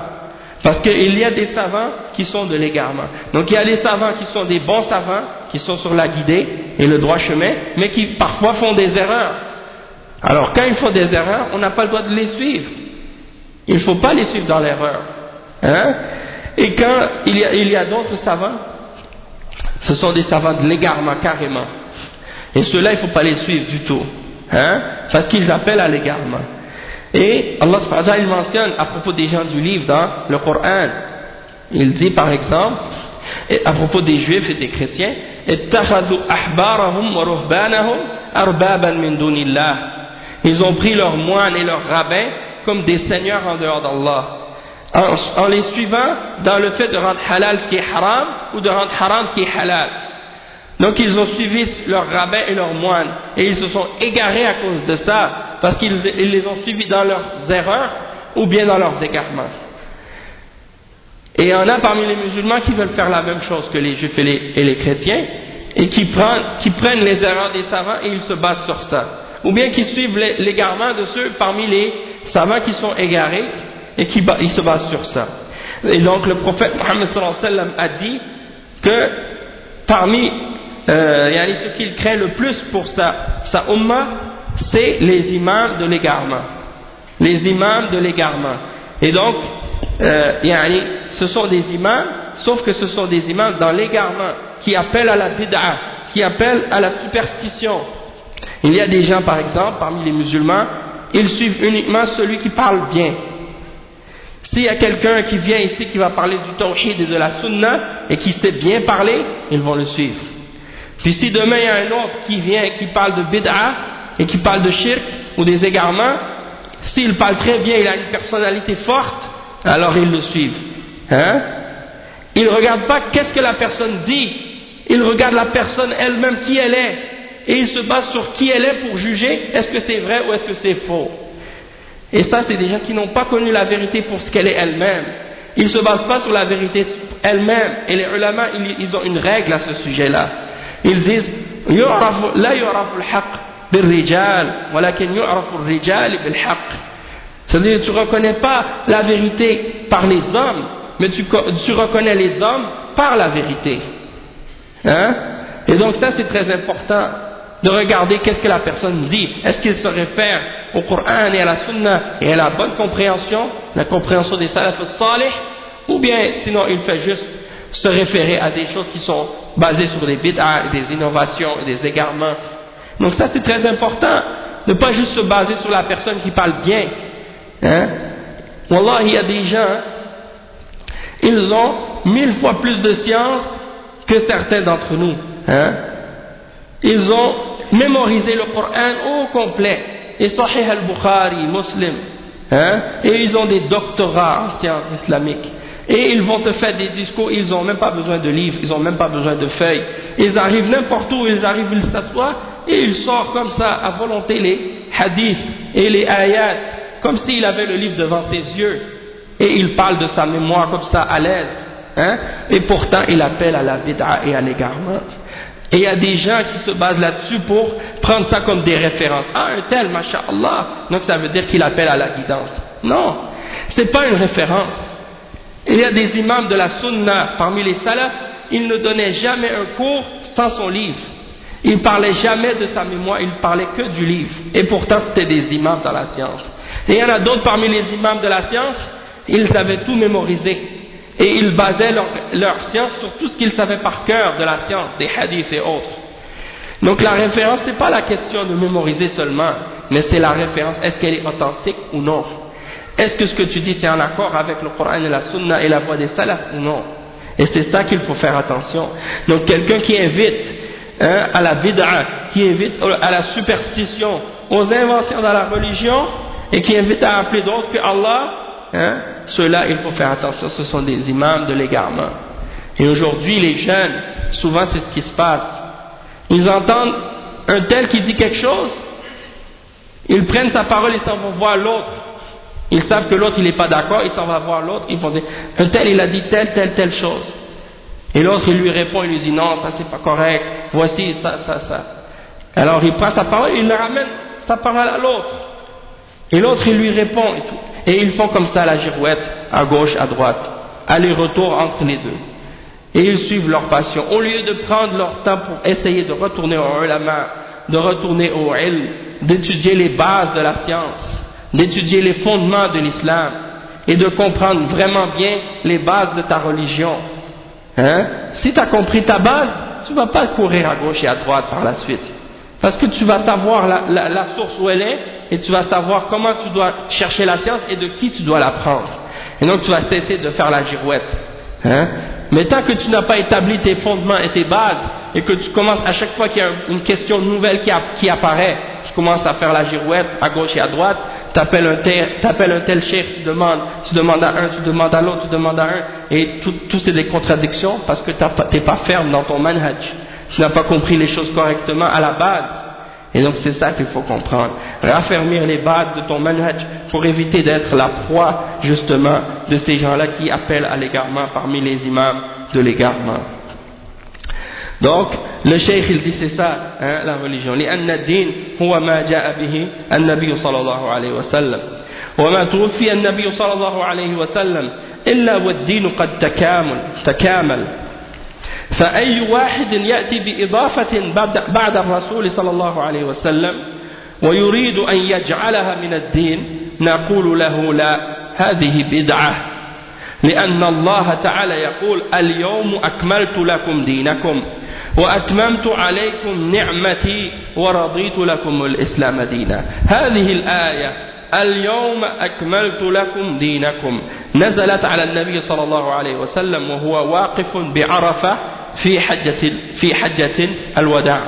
parce qu'il y a des savants qui sont de l'égarement. Donc il y a des savants qui sont des bons savants, qui sont sur la guidée et le droit chemin, mais qui parfois font des erreurs. Alors quand ils font des erreurs, on n'a pas le droit de les suivre. Il ne faut pas les suivre dans l'erreur. Et quand il y a d'autres savants, ce sont des savants de l'égarement carrément. Et ceux-là, il ne faut pas les suivre du tout. Parce qu'ils appellent à l'égarement. Et Allah subhanahu wa ta'ala, il mentionne à propos des gens du livre dans le Coran, il dit par exemple, à propos des juifs et des chrétiens, ittakhadhu ahbarahum wa ruhbanahum arbaban min dunillah. Ils ont pris leurs moines et leurs rabbins comme des seigneurs en dehors d'Allah, en les suivant dans le fait de rendre halal ce qui est haram ou de rendre haram ce qui est halal. Donc ils ont suivi leurs rabbins et leurs moines et ils se sont égarés à cause de ça parce qu'ils les ont suivis dans leurs erreurs ou bien dans leurs égarements. Et il y en a parmi les musulmans qui veulent faire la même chose que les juifs et les chrétiens et qui prennent les erreurs des savants et ils se basent sur ça. Ou bien qui suivent l'égarement de ceux parmi les savants qui sont égarés et ils se basent sur ça. Et donc le prophète Mohammed sallallahu alayhi wa sallam a dit que parmi ce qu'il craint le plus pour sa umma, c'est les imams de l'égarement. Les imams de l'égarement. Et donc, ce sont des imams, sauf que ce sont des imams dans l'égarement, qui appellent à la bid'a, qui appellent à la superstition. Il y a des gens, par exemple, parmi les musulmans, ils suivent uniquement celui qui parle bien. S'il y a quelqu'un qui vient ici qui va parler du tawhid et de la sunna et qui sait bien parler, ils vont le suivre. Puis si demain il y a un autre qui vient et qui parle de bid'a et qui parle de shirk ou des égarements, s'il parle très bien, il a une personnalité forte, alors ils le suivent. Ils ne regardent pas qu'est-ce que la personne dit, ils regardent la personne elle-même, qui elle est, et ils se basent sur qui elle est pour juger est-ce que c'est vrai ou est-ce que c'est faux. Et ça, c'est des gens qui n'ont pas connu la vérité pour ce qu'elle est elle-même. Ils ne se basent pas sur la vérité elle-même. Et les ulama, ils ont une règle à ce sujet-là. Ils disent la yu'rafu al-haqq bil-rijal, walakin yu'rafu al-rijal bil-haqq. C'est-à-dire, tu ne reconnais pas la vérité par les hommes, mais tu reconnais les hommes par la vérité. Et donc ça, c'est très important de regarder qu'est-ce que la personne dit. Est-ce qu'il se réfère au Coran et à la Sunna et à la bonne compréhension, la compréhension des salaf salih, ou bien sinon il fait juste se référer à des choses qui sont basées sur des bid'ah, des innovations, des égarements. Donc ça, c'est très important, ne pas juste se baser sur la personne qui parle bien. Wallah, il y a des gens, ils ont 1000 fois plus de science que certains d'entre nous. Ils ont mémorisé le Coran au complet, et Sahih al-Bukhari, Muslim, et ils ont des doctorats en sciences islamiques, Et ils vont te faire des discours, ils n'ont même pas besoin de livres, ils n'ont même pas besoin de feuilles. Ils arrivent n'importe où, ils arrivent, ils s'assoient et ils sortent comme ça à volonté les hadiths et les ayats, comme s'il avait le livre devant ses yeux. Et il parle de sa mémoire comme ça à l'aise. Et pourtant il appelle à la bid'a et à l'égarement. Et il y a des gens qui se basent là-dessus pour prendre ça comme des références. Ah, un tel, masha'Allah, donc ça veut dire qu'il appelle à la guidance. Non, c'est pas une référence. Il y a des imams de la sunna parmi les salafs, ils ne donnaient jamais un cours sans son livre. Ils ne parlaient jamais de sa mémoire, ils parlaient que du livre. Et pourtant c'était des imams dans la science. Et il y en a d'autres parmi les imams de la science, ils avaient tout mémorisé. Et ils basaient leur science sur tout ce qu'ils savaient par cœur de la science, des hadiths et autres. Donc la référence, ce n'est pas la question de mémoriser seulement, mais c'est la référence, est-ce qu'elle est authentique ou non? Est-ce que ce que tu dis c'est en accord avec le Coran et la Sunna et la voie des salafs ou non? Et c'est ça qu'il faut faire attention. Donc quelqu'un qui invite à la bid'a, qui invite à la superstition, aux inventions dans la religion, et qui invite à appeler d'autres que Allah, ceux-là, il faut faire attention, ce sont des imams de l'égarement. Et aujourd'hui, les jeunes, souvent c'est ce qui se passe. Ils entendent un tel qui dit quelque chose, ils prennent sa parole, ils s'en vont voir l'autre. Ils savent que l'autre il n'est pas d'accord, ils s'en vont voir l'autre, ils vont dire, un tel il a dit telle chose. Et l'autre il lui répond, il lui dit non, ça c'est pas correct, voici ça. Alors il prend sa parole, il ramène sa parole à l'autre. Et l'autre il lui répond et tout. Et ils font comme ça la girouette, à gauche, à droite, aller-retour entre les deux. Et ils suivent leur passion. Au lieu de prendre leur temps pour essayer de retourner au ulama, de retourner au ilm, d'étudier les bases de la science, d'étudier les fondements de l'islam, et de comprendre vraiment bien les bases de ta religion. Si tu as compris ta base, tu ne vas pas courir à gauche et à droite par la suite. Parce que tu vas savoir la source où elle est, et tu vas savoir comment tu dois chercher la science et de qui tu dois l'apprendre. Et donc tu vas cesser de faire la girouette. Mais tant que tu n'as pas établi tes fondements et tes bases, et que tu commences à chaque fois qu'il y a une question nouvelle qui apparaît, tu commences à faire la girouette à gauche et à droite, tu appelles un tel cheikh, tu demandes à un, tu demandes à l'autre, tu demandes à un, et tout c'est des contradictions parce que tu n'es pas ferme dans ton manhaj. Tu n'as pas compris les choses correctement à la base. Et donc c'est ça qu'il faut comprendre. Raffermir les bases de ton manhaj pour éviter d'être la proie justement de ces gens-là qui appellent à l'égarement parmi les imams de l'égarement. Donc le cheikh il dit c'est ça la religion. لأن الدين هو ما جاء به النبي صلى الله عليه وسلم وما توفي النبي صلى الله عليه وسلم إلا والدين قد تكامل فأي واحد يأتي بإضافة بعد الرسول صلى الله عليه وسلم ويريد أن يجعلها من الدين نقول له لا هذه بدعة لأن الله تعالى يقول اليوم أكملت لكم دينكم وأتممت عليكم نعمتي ورضيت لكم الإسلام دينا. هذه الآية اليوم أكملت لكم دينكم نزلت على النبي صلى الله عليه وسلم وهو واقف بعرفة في حجة الوداع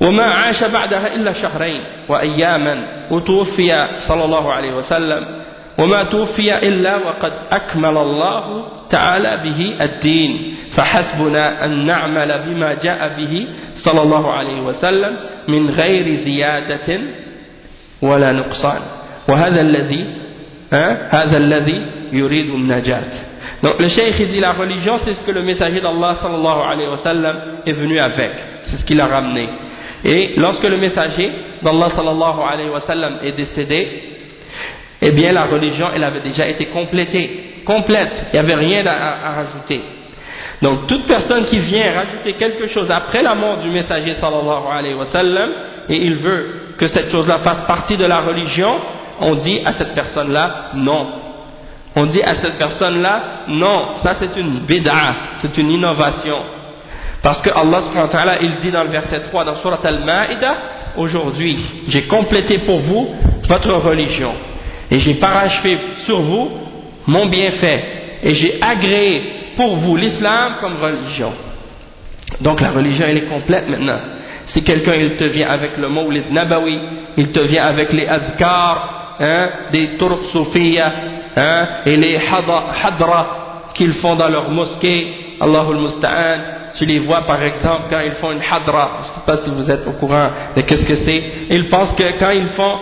وما عاش بعدها إلا شهرين وأياما وتوفي صلى الله عليه وسلم وما توفي إلا وقد أكمل الله تعالى به الدين فحسبنا أن نعمل بما جاء به صلى الله عليه وسلم من غير زيادة ولا نقصان وهذا الذي يريد النجاة. Donc le cheikh dit la religion c'est ce que le messager d'Allah sallallahu alayhi wa sallam est venu avec, c'est ce qu'il a ramené. Et lorsque le messager d'Allah sallallahu alayhi wa sallam est décédé, eh bien la religion elle avait déjà été complète, il n'y avait rien à rajouter. Donc toute personne qui vient rajouter quelque chose après la mort du messager sallallahu alayhi wa sallam et il veut que cette chose-là fasse partie de la religion, on dit à cette personne-là non. On dit à cette personne-là non, ça c'est une bid'a, c'est une innovation. Parce que Allah subhanahu wa ta'ala il dit dans le verset 3 dans Surat Al-Ma'idah, aujourd'hui j'ai complété pour vous votre religion et j'ai parachevé sur vous mon bienfait et j'ai agréé pour vous l'islam comme religion. Donc la religion elle est complète maintenant. Si quelqu'un il te vient avec le Mawlid Nabawi, il te vient avec les azkar, des turq soufiyya, et les hadra qu'ils font dans leur mosquée, Allahul Musta'an, tu les vois par exemple quand ils font une hadra, je ne sais pas si vous êtes au courant de qu'est-ce que c'est, ils pensent que quand ils font,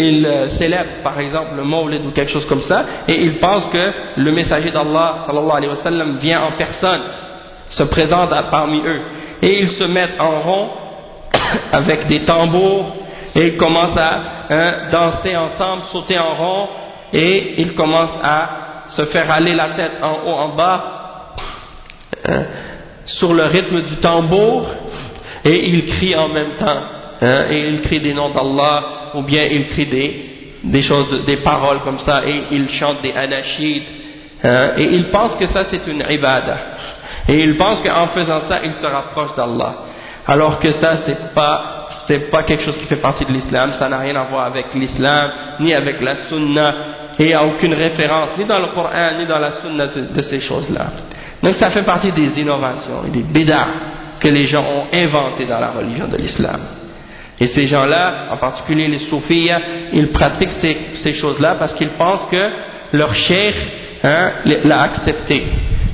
ils célèbrent par exemple le Mawlid ou quelque chose comme ça, et ils pensent que le messager d'Allah sallallahu alayhi wa sallam vient en personne, se présente parmi eux, et ils se mettent en rond avec des tambours, et ils commencent à danser ensemble, sauter en rond, et ils commencent à se faire aller la tête en haut, en bas, sur le rythme du tambour, et ils crient en même temps, et ils crient des noms d'Allah, ou bien ils crient des choses, des paroles comme ça, et ils chantent des anachid, et ils pensent que ça c'est une ibadah, et ils pensent qu'en faisant ça ils se rapprochent d'Allah, alors que ça c'est pas quelque chose qui fait partie de l'islam, ça n'a rien à voir avec l'islam, ni avec la sunna, et il n'y a aucune référence, ni dans le Coran, ni dans la sunna de ces choses-là. Donc ça fait partie des innovations et des bid'ah que les gens ont inventées dans la religion de l'islam. Et ces gens-là, en particulier les soufiyas, ils pratiquent ces choses-là parce qu'ils pensent que leur cheikh l'a accepté.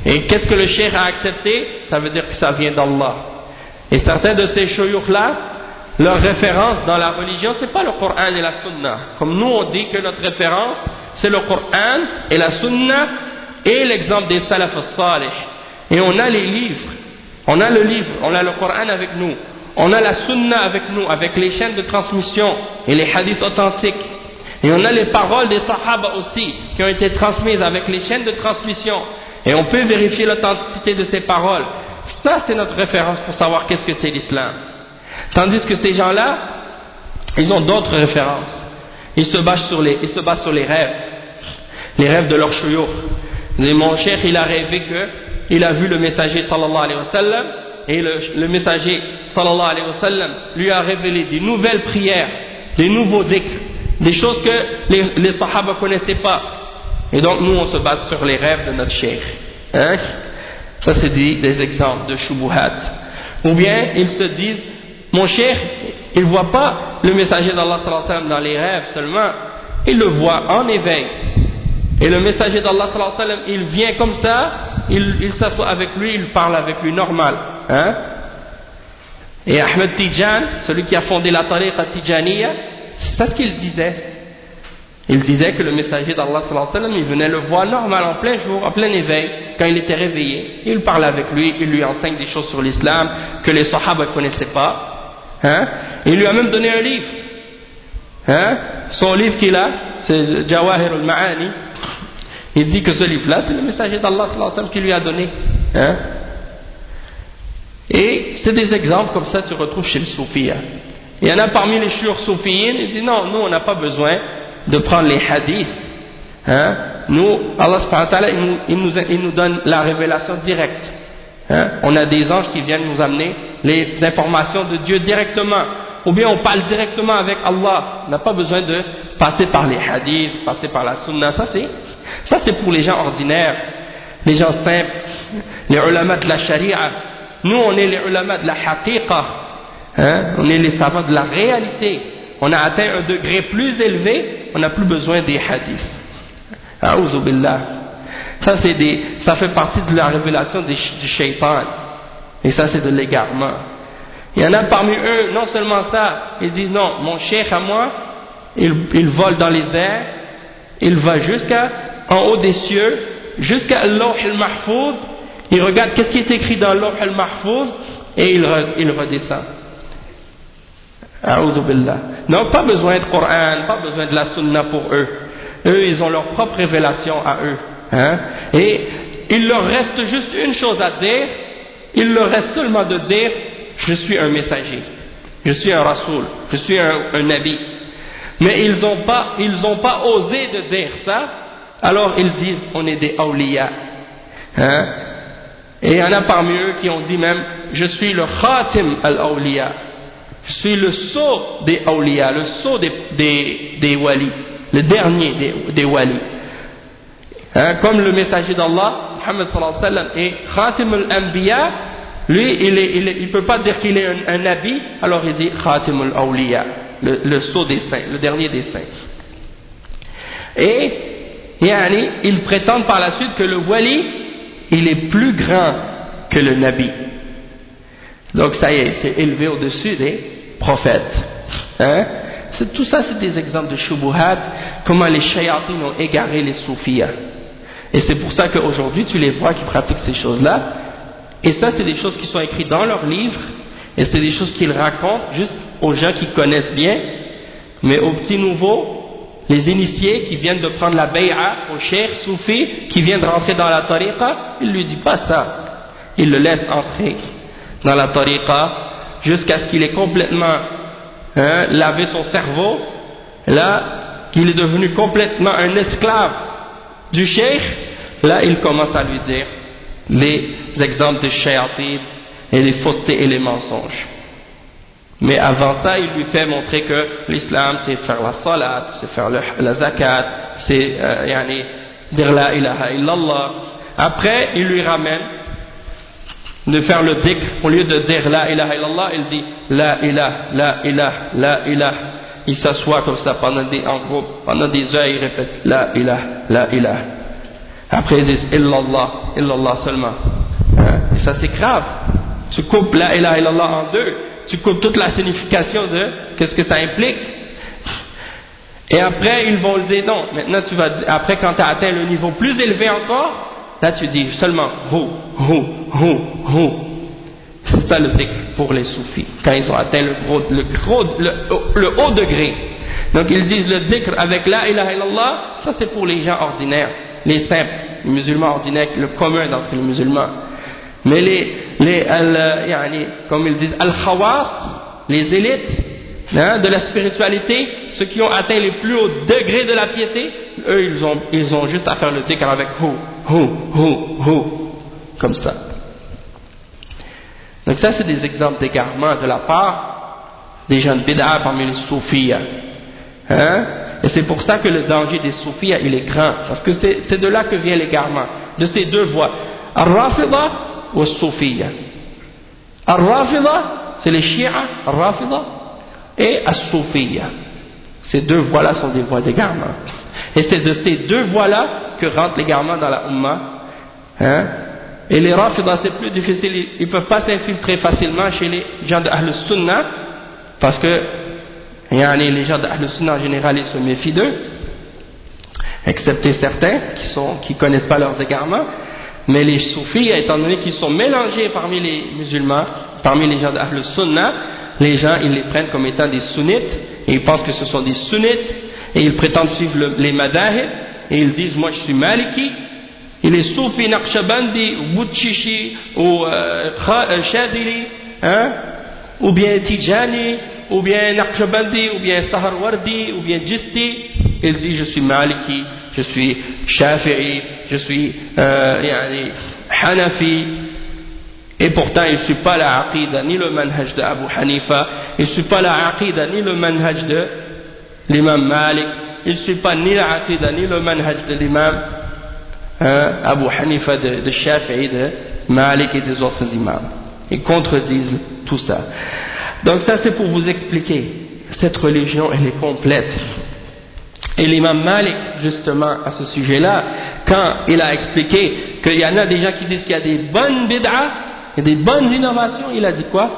Et qu'est-ce que le cheikh a accepté? Ça veut dire que ça vient d'Allah. Et certains de ces shuyukh-là, leur référence dans la religion, c'est pas le Coran et la sunna. Comme nous on dit que notre référence, c'est le Coran et la sunna, et l'exemple des salaf as-salih. Et on a les livres, on a le livre, on a le Coran avec nous, on a la sunna avec nous, avec les chaînes de transmission et les hadiths authentiques, et on a les paroles des sahaba aussi qui ont été transmises avec les chaînes de transmission, et on peut vérifier l'authenticité de ces paroles. Ça c'est notre référence pour savoir qu'est-ce que c'est l'islam. Tandis que ces gens-là, ils ont d'autres références, ils se basent sur les rêves de leur shuyukh. Mon cheikh, il a rêvé qu'il a vu le messager sallallahu alayhi wa sallam, et le messager sallallahu alayhi wa sallam lui a révélé des nouvelles prières, des nouveaux dhikr, des choses que les sahaba ne connaissaient pas. Et donc nous on se base sur les rêves de notre cheikh. Ça c'est des exemples de shubuhat. Ou bien ils se disent, mon cheikh, il ne voit pas le messager d'Allah sallallahu alayhi wa sallam dans les rêves seulement, il le voit en éveil. Et le messager d'Allah sallallahu alayhi wa sallam, il vient comme ça, il s'assoit avec lui, il parle avec lui normal. Et Ahmed Tijan, celui qui a fondé la tariqa Tijaniya, c'est ça ce qu'il disait. Il disait que le messager d'Allah sallallahu alayhi wa sallam, il venait le voir normal, en plein jour, en plein éveil, quand il était réveillé. Il parle avec lui, il lui enseigne des choses sur l'islam que les sahaba ne connaissaient pas. Il lui a même donné un livre. Son livre qu'il a, c'est Jawahir al-Ma'ani. Il dit que ce livre-là, c'est le messager d'Allah sallallahu alayhi wa sallam qui lui a donné. Et c'est des exemples comme ça que tu retrouves chez le soufiyya. Il y en a parmi les shuyukh soufiyin, ils disent non, nous on n'a pas besoin de prendre les hadiths. Nous, Allah subhanahu wa ta'ala, il nous donne la révélation directe. On a des anges qui viennent nous amener les informations de Dieu directement. Ou bien on parle directement avec Allah. On n'a pas besoin de passer par les hadiths, passer par la sunna. Ça c'est pour les gens ordinaires, les gens simples, les ulama de la sharia. Nous on est les ulama de la haqiqa, on est les savants de la réalité. On a atteint un degré plus élevé, on n'a plus besoin des hadiths. A'udhu billah. Ça fait partie de la révélation du shaitan. Et ça c'est de l'égarement. Il y en a parmi eux, non seulement ça, ils disent non, mon cheikh à moi, il vole dans les airs, il va en haut des cieux, jusqu'à Lawh al-Mahfouz, il regarde qu'est-ce qui est écrit dans Lawh al-Mahfouz, et il redescend. A'udhu billah. Non, pas besoin de Coran, pas besoin de la sunna pour eux. Eux, ils ont leur propre révélation à eux. Et il leur reste juste une chose à dire, il leur reste seulement de dire, je suis un messager, je suis un rasoul, je suis un nabi. Mais ils n'ont pas osé de dire ça, alors ils disent on est des awliya. Et il y en a parmi eux qui ont dit même, je suis le khatim al-awliya, je suis le sceau des awliya, le sceau des wali, le dernier des wali. Comme le messager d'Allah, Muhammad sallallahu alayhi wa sallam, est khatim al-anbiya, lui il ne peut pas dire qu'il est un nabi, alors il dit khatim al-awliya, le sceau des saints, le dernier des saints. Et ils prétendent par la suite que le wali, il est plus grand que le nabi. Donc ça y est, c'est élevé au-dessus des prophètes. Hein? Tout ça, c'est des exemples de shubuhat, comment les shayatin ont égaré les soufis. Et c'est pour ça qu'aujourd'hui, tu les vois qui pratiquent ces choses-là. Et ça, c'est des choses qui sont écrites dans leurs livres, et c'est des choses qu'ils racontent juste aux gens qui connaissent bien, mais aux petits nouveaux, les initiés qui viennent de prendre la bay'a au cheikh soufi, qui vient de rentrer dans la tariqa, il ne lui dit pas ça. Il le laisse entrer dans la tariqa jusqu'à ce qu'il ait complètement lavé son cerveau, là, qu'il est devenu complètement un esclave du cheikh. Là, il commence à lui dire les exemples de shayatin et les faussetés et les mensonges. Mais avant ça, il lui fait montrer que l'islam, c'est faire la salat, c'est faire la zakat, c'est dire la ilaha illallah. Après, il lui ramène de faire le dhikr. Au lieu de dire la ilaha illallah, il dit la ilaha, la ilaha, la ilaha. Il s'assoit comme ça en groupe, pendant des heures, il répète la ilaha, la ilaha. Après, ils disent illallah, illallah seulement. Et ça, c'est grave. Tu coupes la ilaha illallah en deux. Tu coupes toute la signification de qu'est-ce que ça implique. Et après, ils vont le dire non. Maintenant, tu vas dire, après, quand tu as atteint le niveau plus élevé encore, là, tu dis seulement hu. C'est ça le dhikr pour les soufis, quand ils ont atteint le haut degré. Donc, ils disent le dhikr avec la ilaha illallah, ça c'est pour les gens ordinaires, les simples, les musulmans ordinaires, le commun d'entre les musulmans. Mais comme ils disent, al-khawas, les élites de la spiritualité, ceux qui ont atteint les plus hauts degrés de la piété, eux, ils ont juste à faire le dhikr avec hu, comme ça. Donc ça, c'est des exemples d'égarement de la part des gens de bid'a parmi les soufis. Et c'est pour ça que le danger des soufis, il est grand, parce que c'est de là que vient l'égarement, de ces deux voies. Al-Rafida ou Al-Soufiyya. Al-Rafida, c'est les Shia, Al-Rafida, et Al-Soufiyya. Ces deux voies-là sont des voies d'égarement. Et c'est de ces deux voies-là que rentre l'égarement dans la Ummah. Et les Rafida, c'est plus difficile, ils ne peuvent pas s'infiltrer facilement chez les gens de Ahl Sunnah, parce que les gens de Ahl Sunnah en général, ils se méfient d'eux, excepté certains qui ne connaissent pas leurs égarements. Mais les soufis, étant donné qu'ils sont mélangés parmi les musulmans, parmi les gens d'Ahl Sunnah, les gens, ils les prennent comme étant des sunnites, et ils pensent que ce sont des sunnites, et ils prétendent suivre les madahib, et ils disent, moi je suis maliki, et les soufis naqshbandi, ou bouchichi, ou shadili, ou bien tijani, ou bien naqshbandi, ou bien saharwardi, ou bien jisti, ils disent, je suis maliki, je suis shafi'i, je suis hanafi, et pourtant il ne suit pas la aqida ni le manhaj de Abu Hanifa, il ne suit pas la aqida ni le manhaj de l'imam Malik, il ne suit pas ni la aqida ni le manhaj de l'imam Abu Hanifa, de Shafi'i, de Malik et des autres imams. Ils contredisent tout ça. Donc ça c'est pour vous expliquer, cette religion elle est complète. Et l'imam Malik, justement, à ce sujet-là, quand il a expliqué qu'il y en a des gens qui disent qu'il y a des bonnes bid'ah, et des bonnes innovations, il a dit quoi?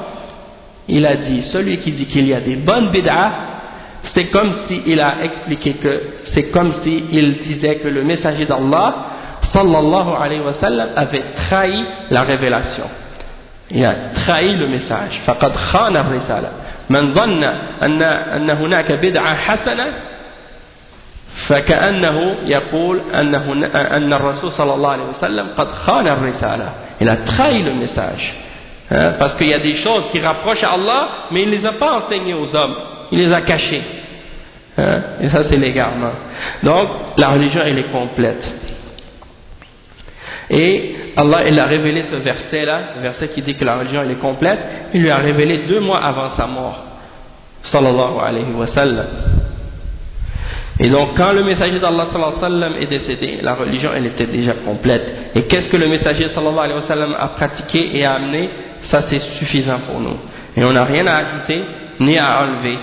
Il a dit, celui qui dit qu'il y a des bonnes bid'ah, c'est comme s'il a expliqué que, c'est comme s'il disait que le messager d'Allah, sallallahu alayhi wa sallam, avait trahi la révélation. Il a trahi le message. فَقَدْ خَانَ الرِّسَالَةَ مَنْ ظَنَّ أَنَّ هُنَاكَ بِدْعَةً حَسَنَةً فكأنه يقول أن الرسول صلى الله عليه وسلم قد خان الرسالة. Il a trahi le message, parce qu'il y a des choses qui rapprochent à Allah, mais il ne les a pas enseignées aux hommes, il les a cachées. Et ça c'est l'égarement. Donc la religion elle est complète. Et Allah il a révélé ce verset là, le verset qui dit que la religion elle est complète, il lui a révélé 2 mois avant sa mort, sallallahu alayhi wa sallam. Et donc quand le messager d'Allah sallallahu alayhi wa sallam est décédé, la religion elle était déjà complète. Et qu'est-ce que le messager sallallahu alayhi wa sallam a pratiqué et a amené? Ça c'est suffisant pour nous. Et on n'a rien à ajouter ni à enlever.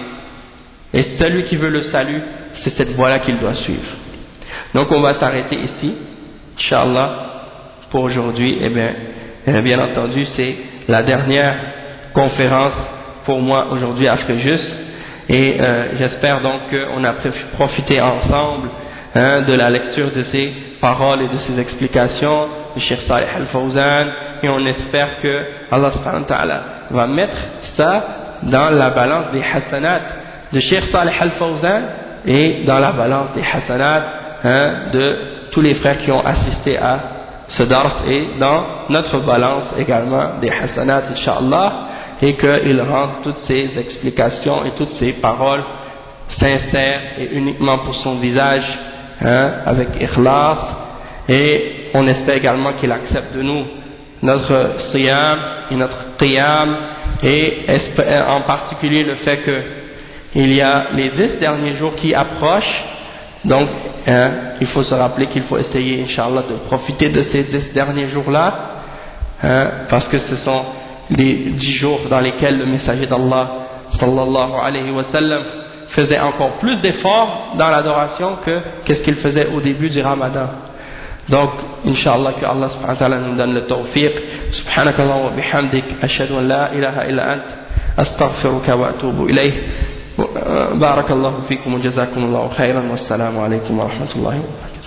Et celui qui veut le salut, c'est cette voie-là qu'il doit suivre. Donc on va s'arrêter ici, Inch'Allah, pour aujourd'hui. Et bien entendu, c'est la dernière conférence pour moi aujourd'hui à Fréjus. Et j'espère donc qu'on a profité ensemble de la lecture de ces paroles et de ces explications du Cheikh Salih Al-Fawzan, et on espère que Allah subhanahu wa ta'ala va mettre ça dans la balance des hasanats de Cheikh Salih Al-Fawzan et dans la balance des hasanats de tous les frères qui ont assisté à ce dars, et dans notre balance également des hasanats, Inch'Allah, et qu'il rende toutes ces explications et toutes ces paroles sincères et uniquement pour son visage, avec ikhlas. Et on espère également qu'il accepte de nous notre siyam et notre qiyam, et en particulier le fait qu'il y a les 10 derniers jours qui approchent. Donc il faut se rappeler qu'il faut essayer, Inch'Allah, de profiter de ces 10 derniers jours-là, parce que ce sont les 10 jours dans lesquels le messager d'Allah sallallahu alayhi wa sallam faisait encore plus d'efforts dans l'adoration que ce qu'il faisait au début du Ramadan. Donc, Inch'Allah, que Allah subhanahu wa ta'ala nous donne le tawfiq. Subhanakallah wa bihamdik, ashhadu an la ilaha illa ant, astaghfiruka wa atubu ilayh. Barakallahu fikum wa jazakumullahu khairan, wassalamu alaykum wa rahmatullahi wa barakatuh.